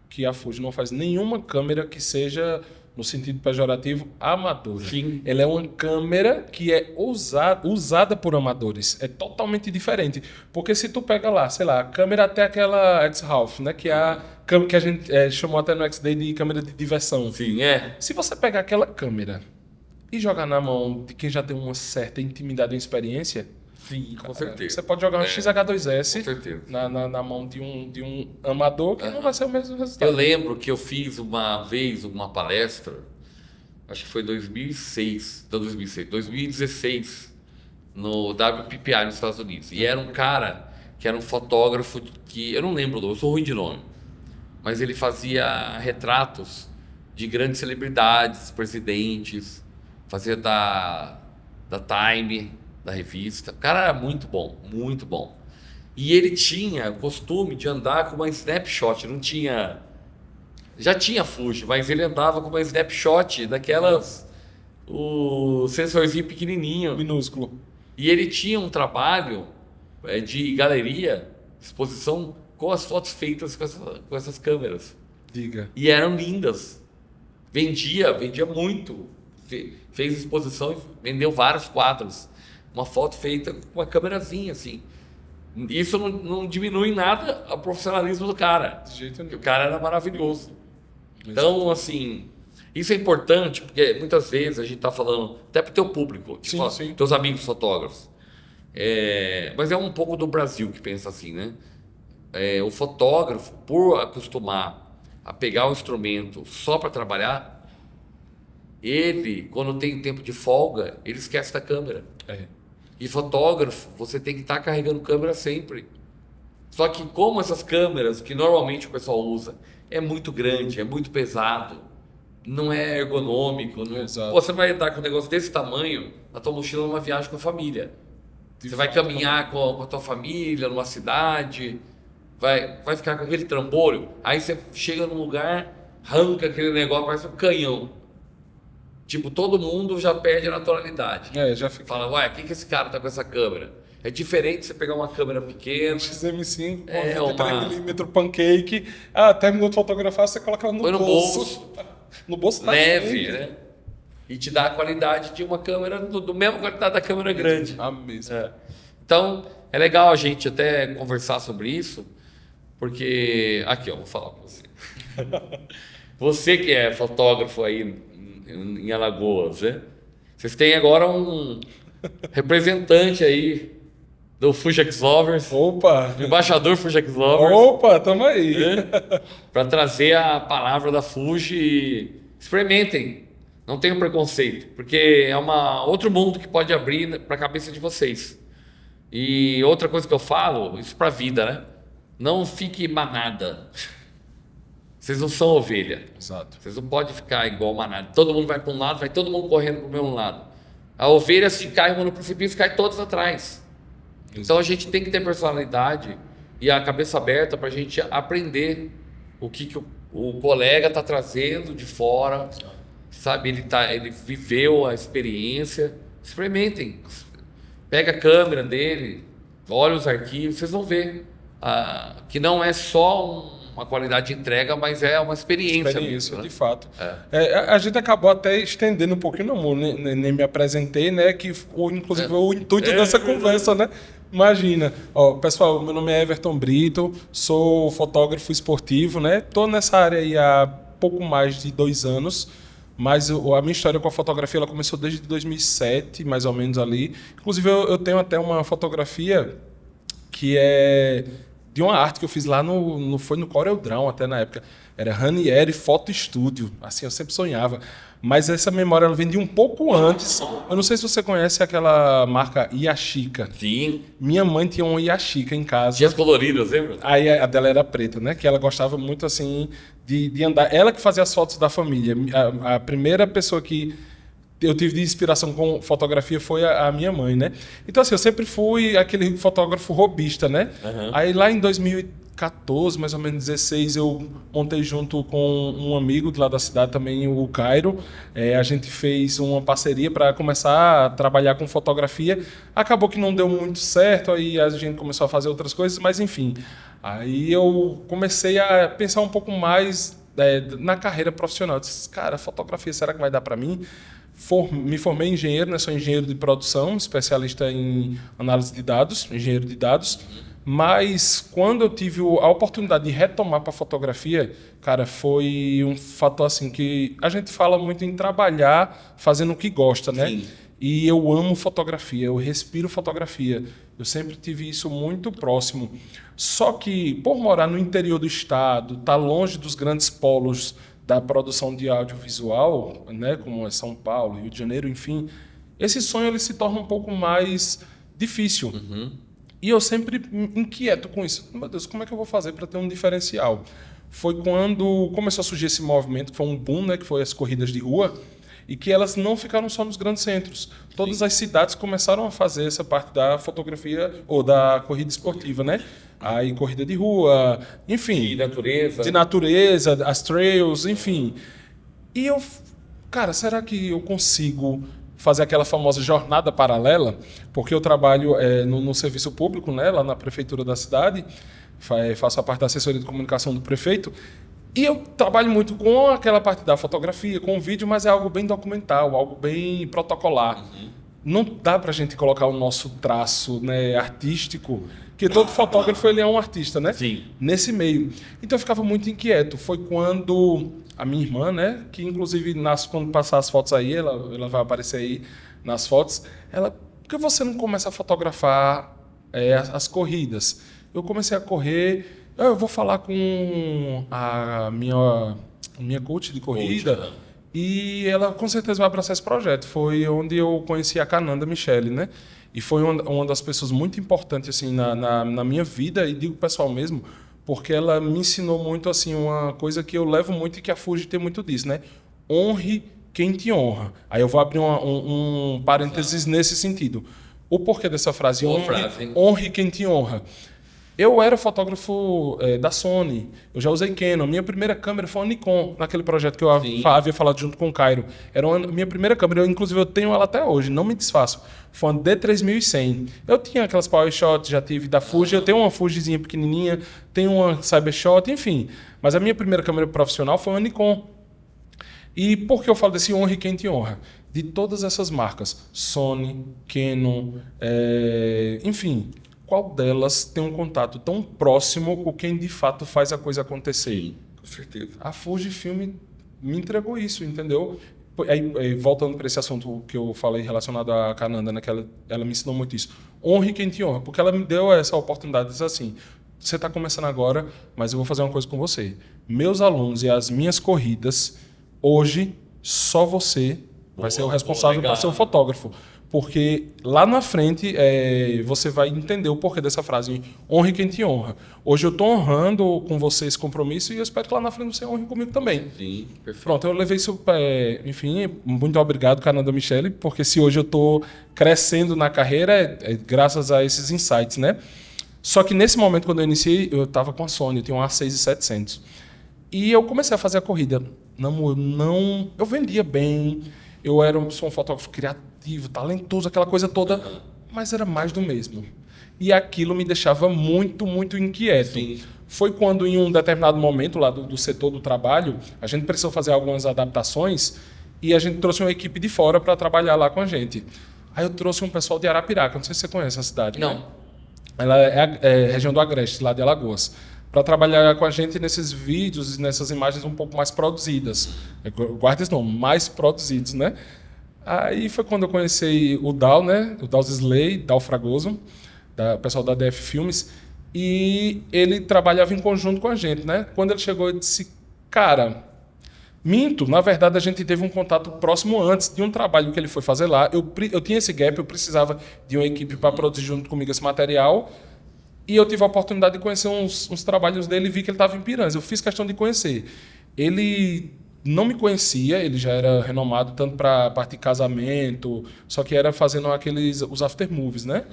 que a Fuji não faz nenhuma câmera que seja, no sentido pejorativo, amadora. Sim. Ela é uma câmera que é usada por amadores. É totalmente diferente. Porque se tu pega lá, sei lá, a câmera até aquela X-Half, né? Que é a câmera que a gente chamou até no X-Day de câmera de diversão. Sim, é. Se você pegar aquela câmera e jogar na mão de quem já tem uma certa intimidade e experiência, sim, com certeza. Você pode jogar um XH2S com certeza. Na mão de um amador que não vai ser o mesmo resultado. Eu lembro que eu fiz uma vez uma palestra, acho que foi 2016, no WPPI nos Estados Unidos. E era um cara que era um fotógrafo que, eu não lembro, eu sou ruim de nome, mas ele fazia retratos de grandes celebridades, presidentes, fazia da Time, da revista. O cara era muito bom, muito bom. E ele tinha o costume de andar com uma snapshot, não tinha... Já tinha Fuji, mas ele andava com uma snapshot daquelas... O sensorzinho pequenininho. Minúsculo. E ele tinha um trabalho de galeria, exposição, com as fotos feitas com essas câmeras. Diga. E eram lindas. Vendia muito. Fez exposição e vendeu vários quadros. Uma foto feita com uma câmerazinha, assim. Isso não diminui em nada o profissionalismo do cara. De jeito nenhum. O cara era maravilhoso. Então, assim, isso é importante, porque muitas vezes a gente está falando, até para o teu público, Sim. teus amigos fotógrafos. Mas é um pouco do Brasil que pensa assim, né? O fotógrafo, por acostumar a pegar o instrumento só para trabalhar, ele, quando tem tempo de folga, ele esquece da câmera. E fotógrafo, você tem que estar carregando câmera sempre. Só que como essas câmeras, que normalmente o pessoal usa, é muito grande, é muito pesado, não é ergonômico. Exato. Pô, você vai andar com um negócio desse tamanho na tua mochila numa viagem com a família. Você vai caminhar com a tua família numa cidade, vai ficar com aquele trambolho, aí você chega num lugar, arranca aquele negócio, parece um canhão. Tipo, todo mundo já perde a naturalidade. Já fica. Fala, ué, o que esse cara tá com essa câmera? É diferente você pegar uma câmera pequena. XM5, uma 23mm pancake. Terminou de fotografar, você coloca ela põe no bolso. No bolso da leve, frente. né? E te dá a qualidade de uma câmera, do mesmo qualidade da câmera grande. A mesma. Então, é legal a gente até conversar sobre isso, porque... Aqui, ó, vou falar com você. Você que é fotógrafo aí em Alagoas, né? Vocês têm agora um representante aí do Fugex Lovers. Opa! Embaixador Fugex Lovers. Opa, tamo aí. Para trazer a palavra da Fuji. Experimentem. Não tenham preconceito, porque é outro mundo que pode abrir para a cabeça de vocês. E outra coisa que eu falo, isso para a vida, né? Não fique manada. Vocês não são ovelha. Exato. Vocês não podem ficar igual manada. Todo mundo vai para um lado, vai todo mundo correndo para o mesmo lado. A ovelha, se cai uma no precipício, cai todos atrás. Então a gente tem que ter personalidade e a cabeça aberta para a gente aprender o que o colega está trazendo de fora. Sabe, ele viveu a experiência. Experimentem. Pega a câmera dele, olha os arquivos, vocês vão ver que não é só uma qualidade de entrega, mas é uma experiência mesmo, né? De fato. A gente acabou até estendendo um pouquinho, não, nem me apresentei, né? Que inclusive o intuito dessa conversa, né? Imagina. Pessoal, meu nome é Everton Brito, sou fotógrafo esportivo, né? Tô nessa área aí há pouco mais de 2 anos. Mas a minha história com a fotografia ela começou desde 2007, mais ou menos ali. Inclusive, eu tenho até uma fotografia que é de uma arte que eu fiz lá foi no CorelDRAW até na época. Era Ranieri Photo Studio. Assim, eu sempre sonhava. Mas essa memória ela vem de um pouco antes. Eu não sei se você conhece aquela marca Yashica. Sim. Minha mãe tinha um Yashica em casa. Dias coloridos, lembra? Aí a dela era preta, né? Que ela gostava muito, assim, de andar. Ela que fazia as fotos da família. A primeira pessoa que eu tive de inspiração com fotografia foi a minha mãe, né? Então, assim, eu sempre fui aquele fotógrafo robista, né? Uhum. Aí lá em 2014, mais ou menos 16, eu montei junto com um amigo de lá da cidade também, o Cairo. A gente fez uma parceria para começar a trabalhar com fotografia. Acabou que não deu muito certo, aí a gente começou a fazer outras coisas, mas enfim. Aí eu comecei a pensar um pouco mais na carreira profissional. Eu disse, cara, fotografia, será que vai dar para mim? Me formei em engenheiro, né? Sou engenheiro de produção, especialista em análise de dados, engenheiro de dados. Mas quando eu tive a oportunidade de retomar para a fotografia, cara, foi um fator assim que a gente fala muito em trabalhar fazendo o que gosta, né? Sim. E eu amo fotografia, eu respiro fotografia. Eu sempre tive isso muito próximo. Só que por morar no interior do estado, estar longe dos grandes polos da produção de audiovisual, né, como é São Paulo, Rio de Janeiro, enfim, esse sonho ele se torna um pouco mais difícil. Uhum. E eu sempre me inquieto com isso. Meu Deus, como é que eu vou fazer para ter um diferencial? Foi quando começou a surgir esse movimento, que foi um boom, né, que foi as corridas de rua, e que elas não ficaram só nos grandes centros. Todas as cidades começaram a fazer essa parte da fotografia ou da corrida esportiva, né? Aí corrida de rua, enfim. De natureza. De natureza, as trails, enfim. E eu, cara, será que eu consigo fazer aquela famosa jornada paralela, porque eu trabalho no serviço público, né, lá na prefeitura da cidade, faço a parte da assessoria de comunicação do prefeito, e eu trabalho muito com aquela parte da fotografia, com o vídeo, mas é algo bem documental, algo bem protocolar. Não dá pra gente colocar o nosso traço, né, artístico, que todo fotógrafo ele é um artista, né? Sim. Nesse meio. Então eu ficava muito inquieto. Foi quando a minha irmã, né, que inclusive quando passar as fotos aí, ela vai aparecer aí nas fotos, por que você não começa a fotografar as corridas? Eu comecei a correr, eu vou falar com a minha coach de corrida, e ela com certeza vai abraçar esse projeto. Foi onde eu conheci a Cananda Michele, né? E foi uma das pessoas muito importantes assim, na minha vida, e digo pessoal mesmo, porque ela me ensinou muito assim, uma coisa que eu levo muito e que a Fuji tem muito disso, né? Honre quem te honra. Aí eu vou abrir um parênteses nesse sentido. O porquê dessa frase? Honre quem te honra. Eu era fotógrafo da Sony, eu já usei Canon. Minha primeira câmera foi uma Nikon, naquele projeto que eu havia falado junto com o Cairo. Era a minha primeira câmera, inclusive eu tenho ela até hoje, não me desfaço. Foi uma D3100. Eu tinha aquelas Power Shots, já tive da Fuji, eu tenho uma Fujizinha pequenininha, tenho uma Cybershot, enfim. Mas a minha primeira câmera profissional foi uma Nikon. E por que eu falo desse honre quem te honra? De todas essas marcas, Sony, Canon, enfim... Qual delas tem um contato tão próximo com quem de fato faz a coisa acontecer? Sim, com certeza. A Fujifilm me entregou isso, entendeu? Aí, voltando para esse assunto que eu falei relacionado à Cananda, né, que ela me ensinou muito isso. Honre quem te honra, porque ela me deu essa oportunidade de dizer assim, você está começando agora, mas eu vou fazer uma coisa com você. Meus alunos e as minhas corridas, hoje, só você vai ser o responsável para ser o fotógrafo. Porque lá na frente você vai entender o porquê dessa frase. Honre quem te honra. Hoje eu estou honrando com você esse compromisso e eu espero que lá na frente você honre comigo também. Sim, perfeito. Pronto, eu levei isso... enfim, muito obrigado, Cananda Michele, porque se hoje eu estou crescendo na carreira é graças a esses insights, né? Só que nesse momento, quando eu iniciei, eu estava com a Sony, eu tinha um A6700. E eu comecei a fazer a corrida. Eu vendia bem, sou um fotógrafo criativo, talentoso, aquela coisa toda, mas era mais do mesmo. E aquilo me deixava muito, muito inquieto. Sim. Foi quando, em um determinado momento lá do setor do trabalho, a gente precisou fazer algumas adaptações e a gente trouxe uma equipe de fora para trabalhar lá com a gente. Aí eu trouxe um pessoal de Arapiraca, não sei se você conhece a cidade. Não. Né? Ela é a região do Agreste, lá de Alagoas, para trabalhar com a gente nesses vídeos e nessas imagens um pouco mais produzidas. Guarda esse nome, mais produzidos, né? Aí foi quando eu conheci o Dal, né? O Dal Slay, Dal Fragoso, o pessoal da DF Filmes, e ele trabalhava em conjunto com a gente, né? Quando ele chegou, eu disse, cara, minto, na verdade a gente teve um contato próximo antes de um trabalho que ele foi fazer lá. Eu tinha esse gap, eu precisava de uma equipe para produzir junto comigo esse material, e eu tive a oportunidade de conhecer uns trabalhos dele e vi que ele estava em Piranhas. Eu fiz questão de conhecer. Ele não me conhecia, ele já era renomado tanto para a parte de casamento, só que era fazendo os aftermovies, né?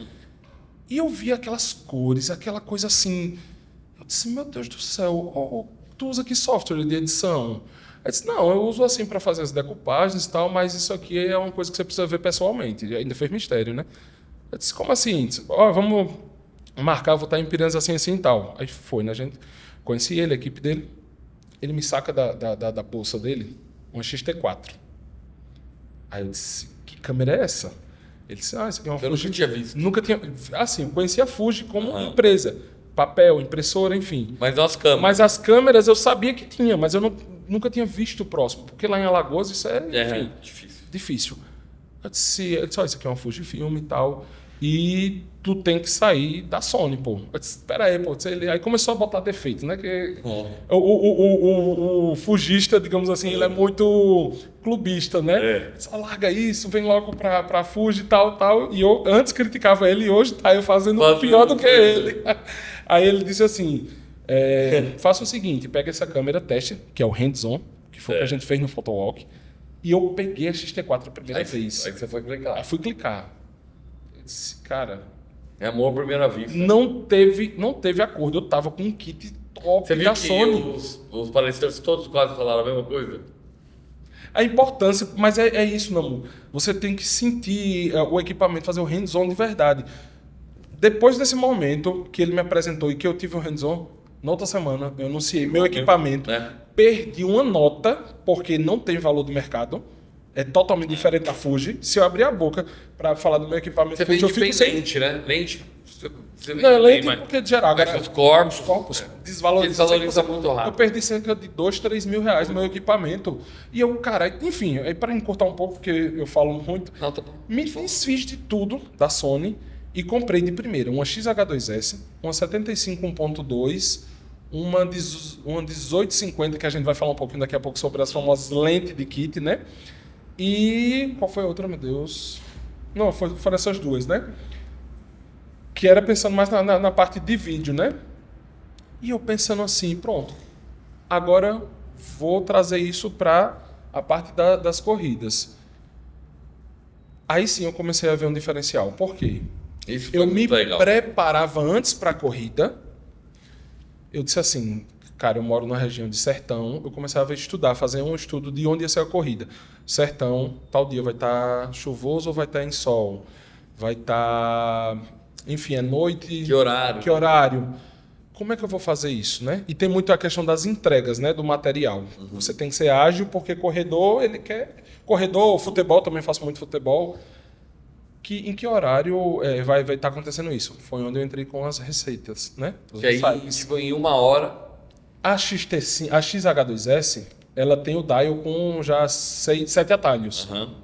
E eu vi aquelas cores, aquela coisa assim. Eu disse, meu Deus do céu, tu usa que software de edição? Eu disse, não, eu uso assim para fazer as decoupagens e tal, mas isso aqui é uma coisa que você precisa ver pessoalmente. E ainda fez mistério, né? Eu disse, como assim? Disse, vamos marcar, vou estar em Piranhas assim, assim e tal. Aí foi, né, gente? Conheci ele, a equipe dele. Ele me saca da bolsa dele uma XT4. Aí eu disse, que câmera é essa? Ele disse, isso aqui é uma Fuji. Eu nunca tinha visto. Nunca tinha... Assim, eu conhecia a Fuji como empresa. Papel, impressora, enfim. Mas não as câmeras. Mas as câmeras eu sabia que tinha, mas eu nunca tinha visto próximo. Porque lá em Alagoas isso enfim, difícil. Eu disse, isso aqui é uma Fujifilm e tal. E tu tem que sair da Sony, pô. Eu disse, espera aí, pô. Aí começou a botar defeito, né? Que o fugista, digamos assim, ele é muito clubista, né? Disse, larga isso, vem logo pra Fuji e tal. E eu antes criticava ele e hoje tá eu fazendo pior do que ele. Aí ele disse assim, faça o seguinte, pega essa câmera teste, que é o hands-on, que foi o que a gente fez no Photowalk, e eu peguei a XT4 a primeira vez. Aí você foi clicar. Aí fui clicar. Cara, é amor à primeira vista. Não teve acordo. Eu tava com um kit top você viu da que Sony. Os palestrantes todos quase falaram a mesma coisa? A importância, mas é isso, Namu. Você tem que sentir o equipamento, fazer o hands-on de verdade. Depois desse momento que ele me apresentou e que eu tive o hands-on, na outra semana eu anunciei meu equipamento, perdi uma nota, porque não tem valor de mercado, é totalmente diferente da Fuji. Se eu abrir a boca para falar do meu equipamento, Você Fuji, vende eu fico sem... lente, né? Lente. Você Não, é lente mas- porque de geral. mas Agora, os corpos. os corpos desvalorizam. Desvaloriza muito rápido. Eu perdi cerca de 2, 3 mil reais no meu equipamento. E eu, cara, enfim, aí para encurtar um pouco, porque eu falo muito, Não, tá bom. me desfiz de tudo da Sony e comprei de primeira uma XH2S, uma 75 1.2, uma 1850, que a gente vai falar um pouquinho daqui a pouco sobre as famosas lentes de kit, né? E qual foi a outra, meu Deus? Não, foram essas duas, né? Que era pensando mais na parte de vídeo, né? E eu pensando assim, pronto, agora vou trazer isso para a parte das corridas. Aí sim eu comecei a ver um diferencial. Por quê? Isso foi Eu me muito legal. preparava antes para a corrida. Eu disse assim, cara, eu moro na região de Sertão. Eu começava a estudar, fazer um estudo de onde ia ser a corrida. Sertão, tal dia vai estar chuvoso ou vai estar em sol? Vai estar, enfim, é noite. Que horário? Que horário? Como é que eu vou fazer isso, né? E tem muito a questão das entregas, né, do material. Você tem que ser ágil porque corredor, ele quer... Corredor, futebol, também faço muito futebol. Em que horário vai estar acontecendo isso? Foi onde eu entrei com as receitas, né? Os Que aí, insights. tipo, em 1 hora. A XH2S, ela tem o dial com já 7 atalhos. Aham.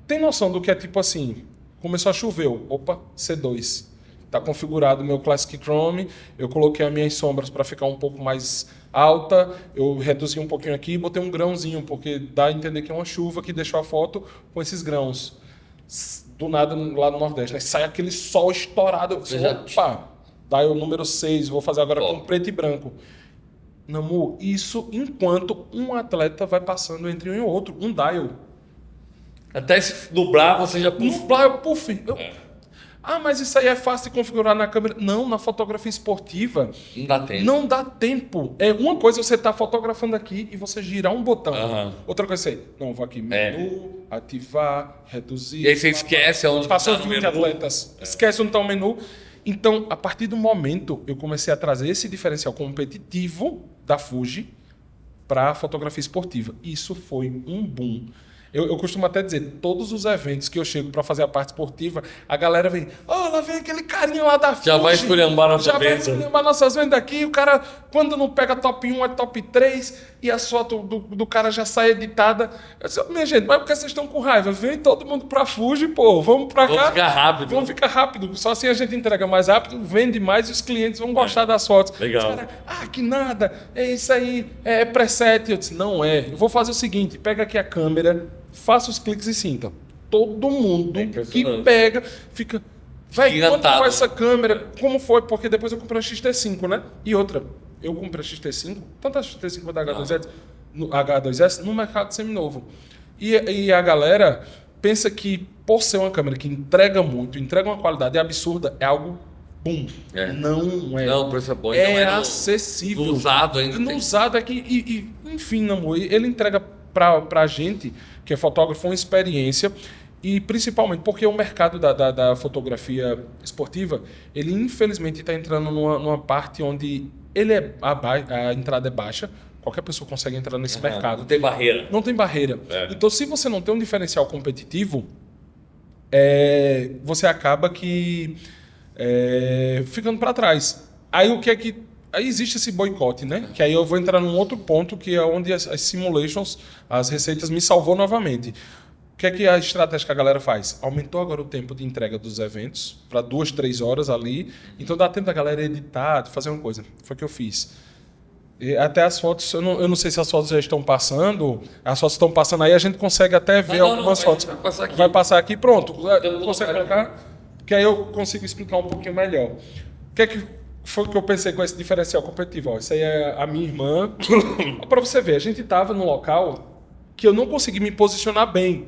Tem noção do que é tipo assim, começou a chover, opa, C2. Está configurado o meu Classic Chrome, eu coloquei as minhas sombras para ficar um pouco mais alta, eu reduzi um pouquinho aqui e botei um grãozinho, porque dá a entender que é uma chuva que deixou a foto com esses grãos. Do nada, lá no Nordeste, né? Sai aquele sol estourado. Você já- Opa, dial número 6, vou fazer agora Top. com preto e branco. Namu, isso enquanto um atleta vai passando entre um e outro, um dial. Até se nublar, você já... Nublar, puff. Ah, mas isso aí é fácil de configurar na câmera. Não, na fotografia esportiva Não dá tempo. não dá tempo. É uma coisa você estar fotografando aqui e você girar um botão. Aham. Outra coisa é, não, vou aqui, menu, ativar, reduzir. E aí você esquece aonde Passou tá no 20 menu. atletas. Esquece onde está o menu. Então, a partir do momento, eu comecei a trazer esse diferencial competitivo da Fuji para a fotografia esportiva. Isso foi um boom. Eu costumo até dizer, todos os eventos que eu chego para fazer a parte esportiva, a galera vem, lá vem aquele carinha lá da Fuji. Já vai esculhambar nossa Já vai venda. esculhambar nossas vendas aqui. O cara, quando não pega top 1, é top 3, e a foto do cara já sai editada. Eu disse, minha gente, mas por que vocês estão com raiva? Vem todo mundo pra Fuji, pô, vamos pra cá. Vamos ficar rápido. Vamos ficar rápido. Só assim a gente entrega mais rápido, vende mais e os clientes vão gostar das fotos. Legal. Os caras, que nada, é isso aí, é preset. Eu disse, não é. Eu vou fazer o seguinte, pega aqui a câmera, faça os cliques e sinta. Todo mundo que impressionante. pega, fica... Véi, quanto Encantado. foi essa câmera? Como foi? Porque depois eu comprei a XT5, né? E outra, eu comprei a XT5, tanto a XT5 quanto a H2S no mercado seminovo. E a galera pensa que, por ser uma câmera que entrega muito, entrega uma qualidade absurda, é algo boom. É. Não é. Não, o preço é bom. É Então é no- acessível. no usado ainda No tem. usado é que, enfim, amor, ele entrega pra gente, que é fotógrafo, uma experiência. E principalmente porque o mercado da fotografia esportiva, ele infelizmente está entrando numa parte onde a entrada é baixa. Qualquer pessoa consegue entrar nesse mercado. Não tem barreira. Não tem barreira. É. Então, se você não tem um diferencial competitivo, você acaba que ficando para trás. Aí o que é que... Aí existe esse boicote, né? Que aí eu vou entrar num outro ponto, que é onde as simulations, as receitas me salvou novamente. O que é que a estratégia que a galera faz? Aumentou agora o tempo de entrega dos eventos para 2, 3 horas ali. Então dá tempo da galera editar, fazer uma coisa. Foi o que eu fiz. E até as fotos, eu não sei se as fotos já estão passando. As fotos estão passando aí, a gente consegue até ver algumas fotos. Vai passar aqui. Vai passar aqui, pronto. Então, Consegue vou colocar? Que aí eu consigo explicar um pouquinho melhor. O que é que foi que eu pensei com esse diferencial competitivo? Ó, isso aí é a minha irmã. Para você ver, a gente estava num local que eu não consegui me posicionar bem.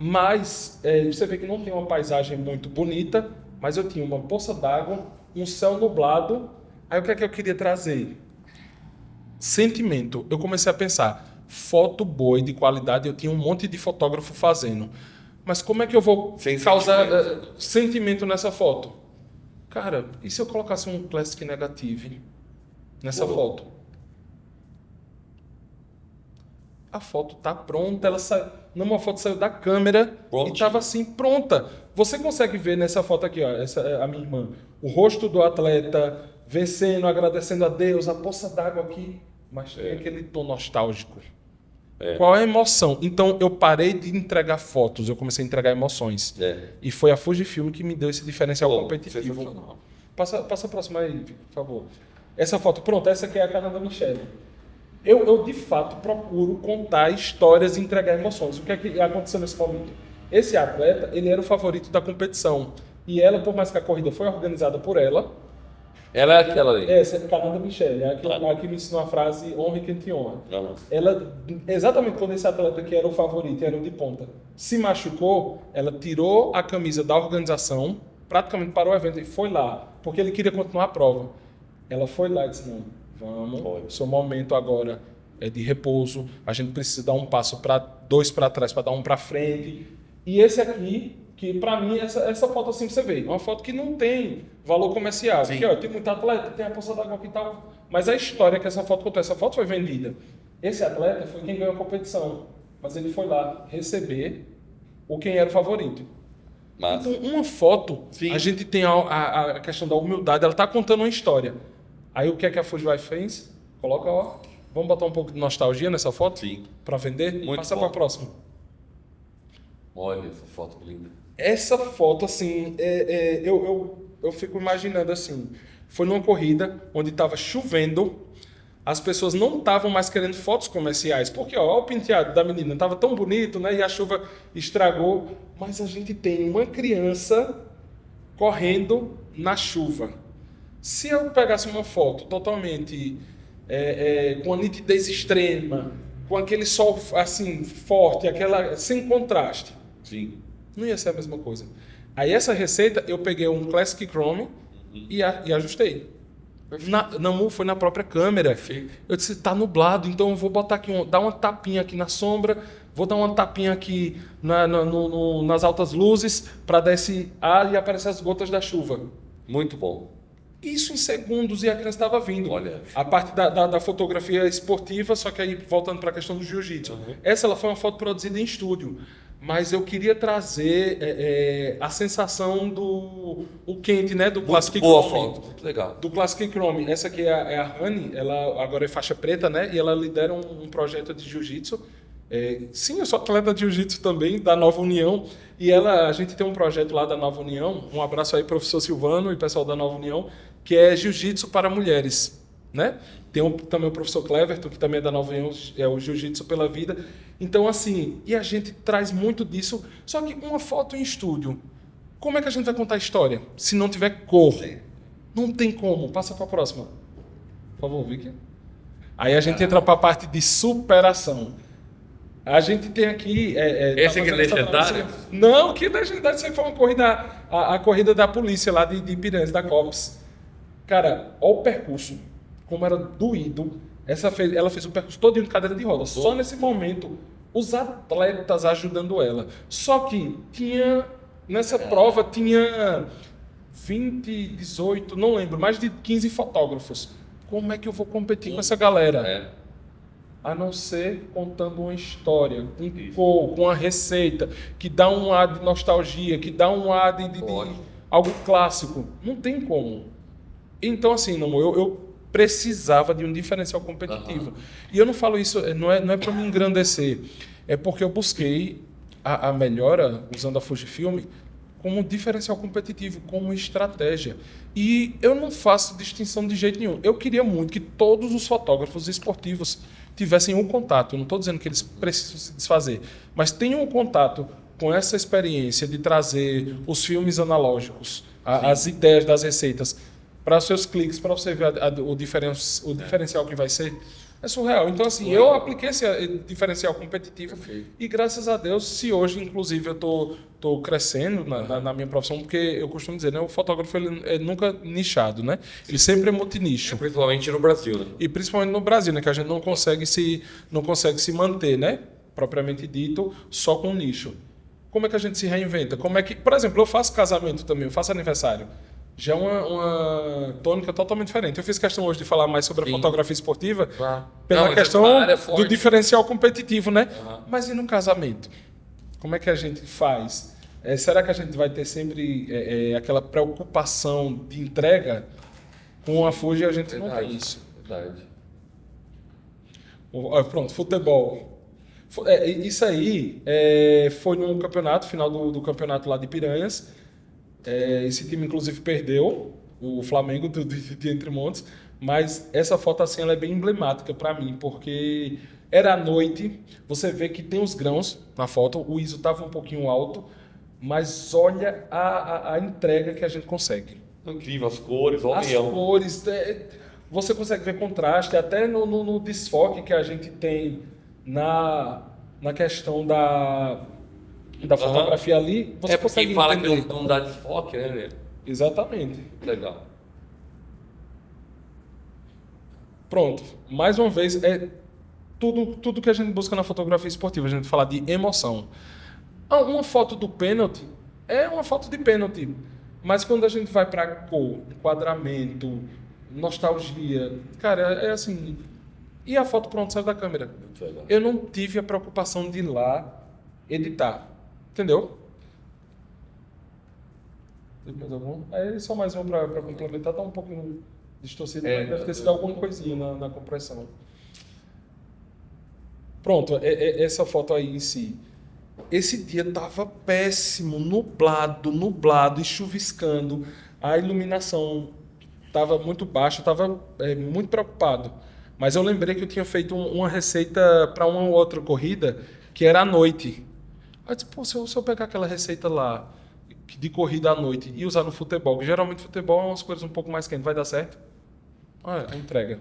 Mas você vê que não tem uma paisagem muito bonita, mas eu tinha uma poça d'água, um céu nublado. Aí o que é que eu queria trazer? Sentimento. Eu comecei a pensar, foto boa e de qualidade, eu tinha um monte de fotógrafo fazendo. Mas como é que eu vou Sem causar sentimento nessa foto? Cara, e se eu colocasse um Classic Negative nessa foto? A foto tá pronta, uma foto saiu da câmera e estava assim pronta. Você consegue ver nessa foto aqui, ó, essa é a minha irmã, o rosto do atleta vencendo, agradecendo a Deus, a poça d'água aqui, mas tem aquele tom nostálgico. Qual é a emoção? Então eu parei de entregar fotos, eu comecei a entregar emoções. E foi a Fujifilm que me deu esse diferencial competitivo. Passa a próxima aí, por favor. Essa foto, pronto, essa aqui é a cara da Michelle. Eu de fato procuro contar histórias e entregar emoções. O que é que aconteceu nesse momento? Esse atleta, ele era o favorito da competição. E ela, por mais que a corrida foi organizada por ela... Ela é aquela ali. Essa é a Canada Michelle, a que me ensinou a frase honre quem te honra. Ela, exatamente quando esse atleta que era o favorito, era o de ponta, se machucou, ela tirou a camisa da organização, praticamente parou o evento e foi lá, porque ele queria continuar a prova. Ela foi lá e disse, não, vamos, seu momento agora é de repouso, a gente precisa dar um passo dois para trás para dar um para frente. E esse aqui, que para mim, essa foto assim você vê, é uma foto que não tem valor comercial. Porque ó, tem muito atleta, tem a poça d'água aqui e tal, mas a história que essa foto contou, essa foto foi vendida. Esse atleta foi quem ganhou a competição, mas ele foi lá receber quem era o favorito. Mas... Então, uma foto, a gente tem a questão da humildade, ela está contando uma história. Aí o que é que a Fujiwai fez? Coloca, ó, vamos botar um pouco de nostalgia nessa foto? Sim. Para vender? Muito Passa para a próxima. Olha essa foto linda. Essa foto, assim, eu fico imaginando assim, foi numa corrida onde estava chovendo, as pessoas não estavam mais querendo fotos comerciais, porque ó, o penteado da menina estava tão bonito, né, e a chuva estragou, mas a gente tem uma criança correndo na chuva. Se eu pegasse uma foto totalmente com a nitidez extrema, com aquele sol assim forte, sem contraste, sim, não ia ser a mesma coisa. Aí essa receita eu peguei um Classic Chrome e ajustei. Foi na própria câmera. Perfeito. Eu disse, tá nublado, então eu vou botar aqui, dar uma tapinha aqui na sombra, vou dar uma tapinha aqui nas altas luzes para dar esse ar e aparecer as gotas da chuva. Muito bom. Isso em segundos e a criança estava vindo. Olha. A parte da fotografia esportiva, só que aí voltando para a questão do jiu-jitsu. Essa ela foi uma foto produzida em estúdio. Mas eu queria trazer a sensação do quente, né? Do Classic Chrome. Boa foto, muito legal. Do Classic Chrome. Essa aqui é a Rani, ela agora é faixa preta, né? E ela lidera um projeto de jiu-jitsu. Sim, eu sou atleta de jiu-jitsu também, da Nova União. E a gente tem um projeto lá da Nova União. Um abraço aí, professor Silvano e pessoal da Nova União, que é jiu-jitsu para mulheres, né? Tem também o professor Cleverton, que também é da Nova União, é o Jiu-Jitsu pela Vida. Então, assim, e a gente traz muito disso. Só que uma foto em estúdio, como é que a gente vai contar a história? Se não tiver cor. Sim. Não tem como. Passa para a próxima. Por favor, Vicky. Aí a gente entra para a parte de superação. A gente tem aqui... Esse aqui é legendário? Não, que legendário. Isso aí foi uma corrida, a corrida da polícia lá de Piranhas, da COPS. Cara, olha o percurso. Como era doído. Ela fez o percurso todo de cadeira de rodas. Só nesse momento, os atletas ajudando ela. Só que nessa prova tinha 20, 18, não lembro, mais de 15 fotógrafos. Como é que eu vou competir com essa galera? A não ser contando uma história, com a receita, que dá um ar de nostalgia, que dá um ar de algo clássico. Não tem como. Então, assim, eu precisava de um diferencial competitivo. E eu não falo isso, não é para me engrandecer, é porque eu busquei a melhora, usando a Fujifilm, como um diferencial competitivo, como estratégia. E eu não faço distinção de jeito nenhum. Eu queria muito que todos os fotógrafos esportivos tivessem um contato. Eu não estou dizendo que eles precisam se desfazer, mas tenham um contato com essa experiência de trazer os filmes analógicos, as ideias das receitas, para os seus cliques, para você ver o diferencial que vai ser. É surreal. Então, assim, eu apliquei esse diferencial competitivo Perfeito. e, graças a Deus, se hoje, inclusive, eu tô crescendo na minha profissão, porque eu costumo dizer, né, o fotógrafo ele é nunca nichado, né? Ele sempre é multinicho. Principalmente no Brasil, né? E principalmente no Brasil, né, que a gente não consegue se manter, né, propriamente dito, só com nicho. Como é que a gente se reinventa? Como é que, por exemplo, eu faço casamento também, eu faço aniversário. Já é uma tônica totalmente diferente. Eu fiz questão hoje de falar mais sobre a fotografia esportiva pela Não, questão área é do forte. diferencial competitivo, né? Mas e no casamento? Como é que a gente faz? Será que a gente vai ter sempre aquela preocupação de entrega? Com a Fuji a gente não tem isso. Verdade. Pronto, futebol. Isso aí foi no campeonato, final do campeonato lá de Piranhas. Esse time, inclusive, perdeu o Flamengo de Entre Montes. Mas essa foto assim, ela é bem emblemática para mim, porque era à noite. Você vê que tem os grãos na foto, o ISO estava um pouquinho alto, mas olha a entrega que a gente consegue. Incrível, as cores, olha o As leão. cores, você consegue ver contraste, até no desfoque que a gente tem na questão da fotografia ali, você Porque consegue fala entender. que não dá desfoque, né? Exatamente. Legal. Pronto. Mais uma vez, tudo que a gente busca na fotografia esportiva, a gente fala de emoção. Uma foto do pênalti é uma foto de pênalti. Mas quando a gente vai para cor, enquadramento, nostalgia, cara, é assim. E a foto pronto sai da câmera. Eu não tive a preocupação de ir lá editar. Entendeu? Tem mais algum? Só mais um para complementar, tá um pouco distorcido, mas deve ter sido alguma coisinha na compressão. Pronto, essa foto aí em si. Esse dia tava péssimo, nublado e chuviscando. A iluminação tava muito baixa, eu tava muito preocupado. Mas eu lembrei que eu tinha feito uma receita para uma outra corrida, que era à noite. Aí eu disse, pô, se eu pegar aquela receita lá, de corrida à noite, e usar no futebol, que geralmente futebol é umas coisas um pouco mais quentes, vai dar certo? A entrega.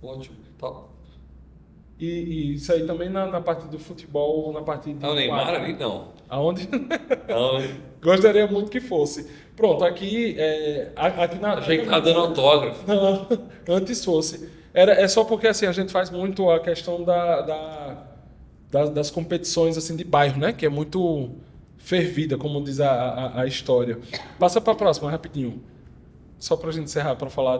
Ótimo. Top. E isso aí também na parte do futebol, na parte de... O Neymar ali não. Aonde? Não, Gostaria muito que fosse. Pronto, aqui na... achei que tá dando autógrafo. Não, antes fosse. É só porque assim, a gente faz muito a questão das competições assim, de bairro, né? Que é muito fervida, como diz a história. Passa para a próxima, rapidinho. Só para a gente encerrar, para falar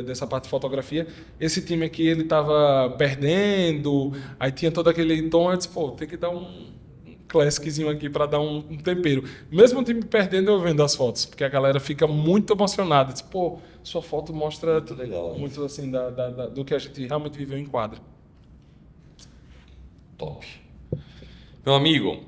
dessa parte de fotografia. Esse time aqui, ele estava perdendo, aí tinha todo aquele tom, eu disse, pô, tem que dar um classiczinho aqui para dar um tempero. Mesmo o time perdendo, eu vendo as fotos, porque a galera fica muito emocionada. Diz, pô, sua foto mostra Muito legal, muito assim do que a gente realmente viveu em quadra. Top. Meu amigo,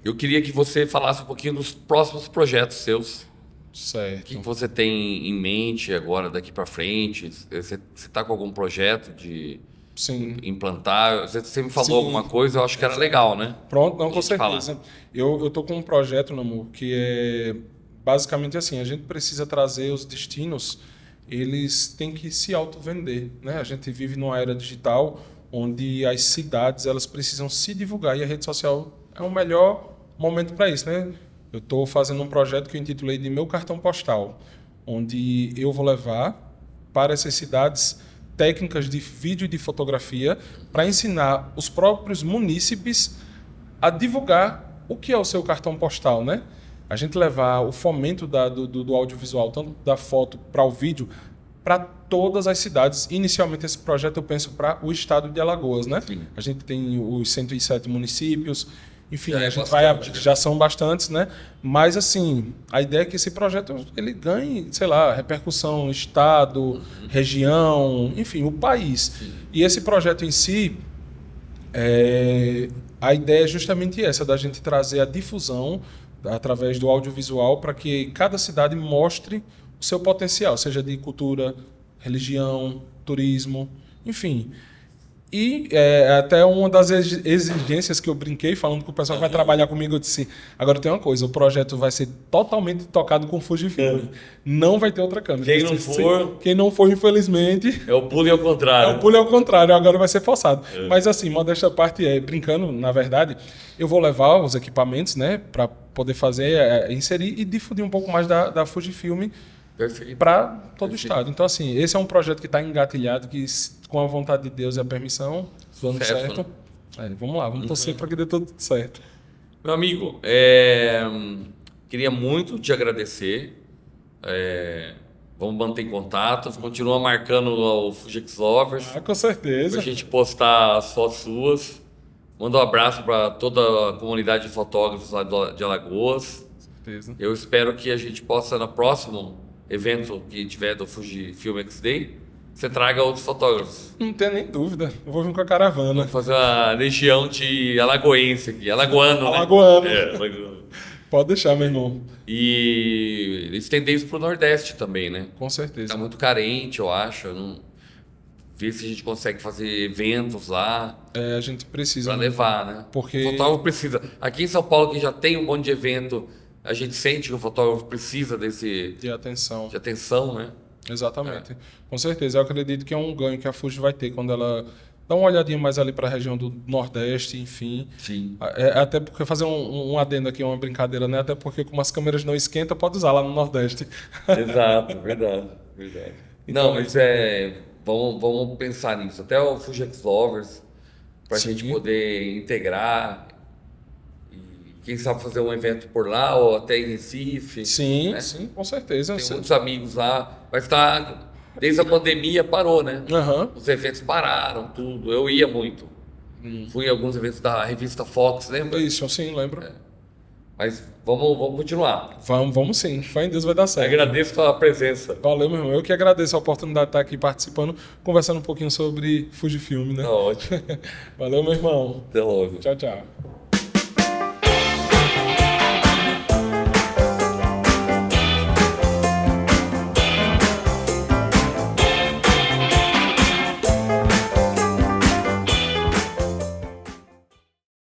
eu queria que você falasse um pouquinho dos próximos projetos seus. O Certo. que você tem em mente agora, daqui para frente? Você está com algum projeto de Sim. implantar? Você me falou Sim. alguma coisa, eu acho que era legal, né? Pronto, não, com Deixa eu te certeza. Eu tô com um projeto, Namor, que é basicamente assim, a gente precisa trazer os destinos, eles têm que se auto-vender, né? A gente vive numa era digital onde as cidades, elas precisam se divulgar e a rede social é o melhor momento para isso, né? Eu estou fazendo um projeto que eu intitulei de Meu Cartão Postal, onde eu vou levar para essas cidades técnicas de vídeo e de fotografia para ensinar os próprios munícipes a divulgar o que é o seu cartão postal, né? A gente levar o fomento do audiovisual, tanto da foto para o vídeo, para todas as cidades. Inicialmente, esse projeto eu penso para o estado de Alagoas, né? Sim. A gente tem os 107 municípios, enfim, Já é a gente bastante, né? já são bastantes, né? Mas, assim, a ideia é que esse projeto ele ganhe, sei lá, repercussão, estado, região, enfim, o país. Sim. E esse projeto em si, a ideia é justamente essa, da gente trazer a difusão através do audiovisual para que cada cidade mostre o seu potencial, seja de cultura, religião, turismo, enfim. E até uma das exigências que eu brinquei, falando com o pessoal que vai trabalhar comigo, eu disse, agora tem uma coisa, o projeto vai ser totalmente tocado com Fujifilm. Não vai ter outra câmera. Quem não for, infelizmente... É o pulo ao contrário. É o pulo ao contrário, agora vai ser forçado. Mas assim, modéstia à parte, brincando, na verdade, eu vou levar os equipamentos, né, para poder fazer, inserir e difundir um pouco mais da Fujifilm para todo o estado. Então, assim, esse é um projeto que está engatilhado, que com a vontade de Deus e a permissão, dando certo. Vamos lá, vamos torcer para que dê tudo certo. Meu amigo, queria muito te agradecer. Vamos manter em contato, continua marcando o Fugex Lovers. Com certeza. Pra gente postar as fotos suas. Manda um abraço para toda a comunidade de fotógrafos lá de Alagoas. Com certeza. Eu espero que a gente possa, no próximo evento que tiver do Fujifilm X-Day, você traga outros fotógrafos. Não tem nem dúvida. Eu vou vir com a caravana. Vamos fazer uma legião de alagoense aqui. Alagoano, Alagoano. Né? Alagoano. Pode deixar, meu irmão. E estender isso pro Nordeste também, né? Com certeza. Tá muito carente, eu acho. Ver se a gente consegue fazer eventos lá. A gente precisa. Pra levar, né? Porque... O fotógrafo precisa. Aqui em São Paulo, que já tem um monte de evento, a gente sente que o fotógrafo precisa de atenção. De atenção, né? Exatamente. Com certeza. Eu acredito que é um ganho que a Fuji vai ter quando ela dá uma olhadinha mais ali para a região do Nordeste, enfim. Sim. Até porque fazer um adendo aqui, uma brincadeira, né? Até porque como as câmeras não esquentam, pode usar lá no Nordeste. Exato, verdade. Então, não, mas vamos pensar nisso. Até o Fugex Lovers, para a gente poder integrar e quem sabe fazer um evento por lá ou até em Recife. Sim, né? sim, com certeza. Tem muitos amigos lá. Vai estar... Desde a pandemia parou, né? Os eventos pararam, tudo. Eu ia muito. Fui em alguns eventos da revista Fox, lembra? Isso, sim, lembro. Mas vamos continuar. Vamos sim. Fé em Deus vai dar certo. Agradeço a presença. Valeu, meu irmão. Eu que agradeço a oportunidade de estar aqui participando, conversando um pouquinho sobre Fujifilm, né? Tá ótimo. Valeu, meu irmão. Até logo. Tchau, tchau.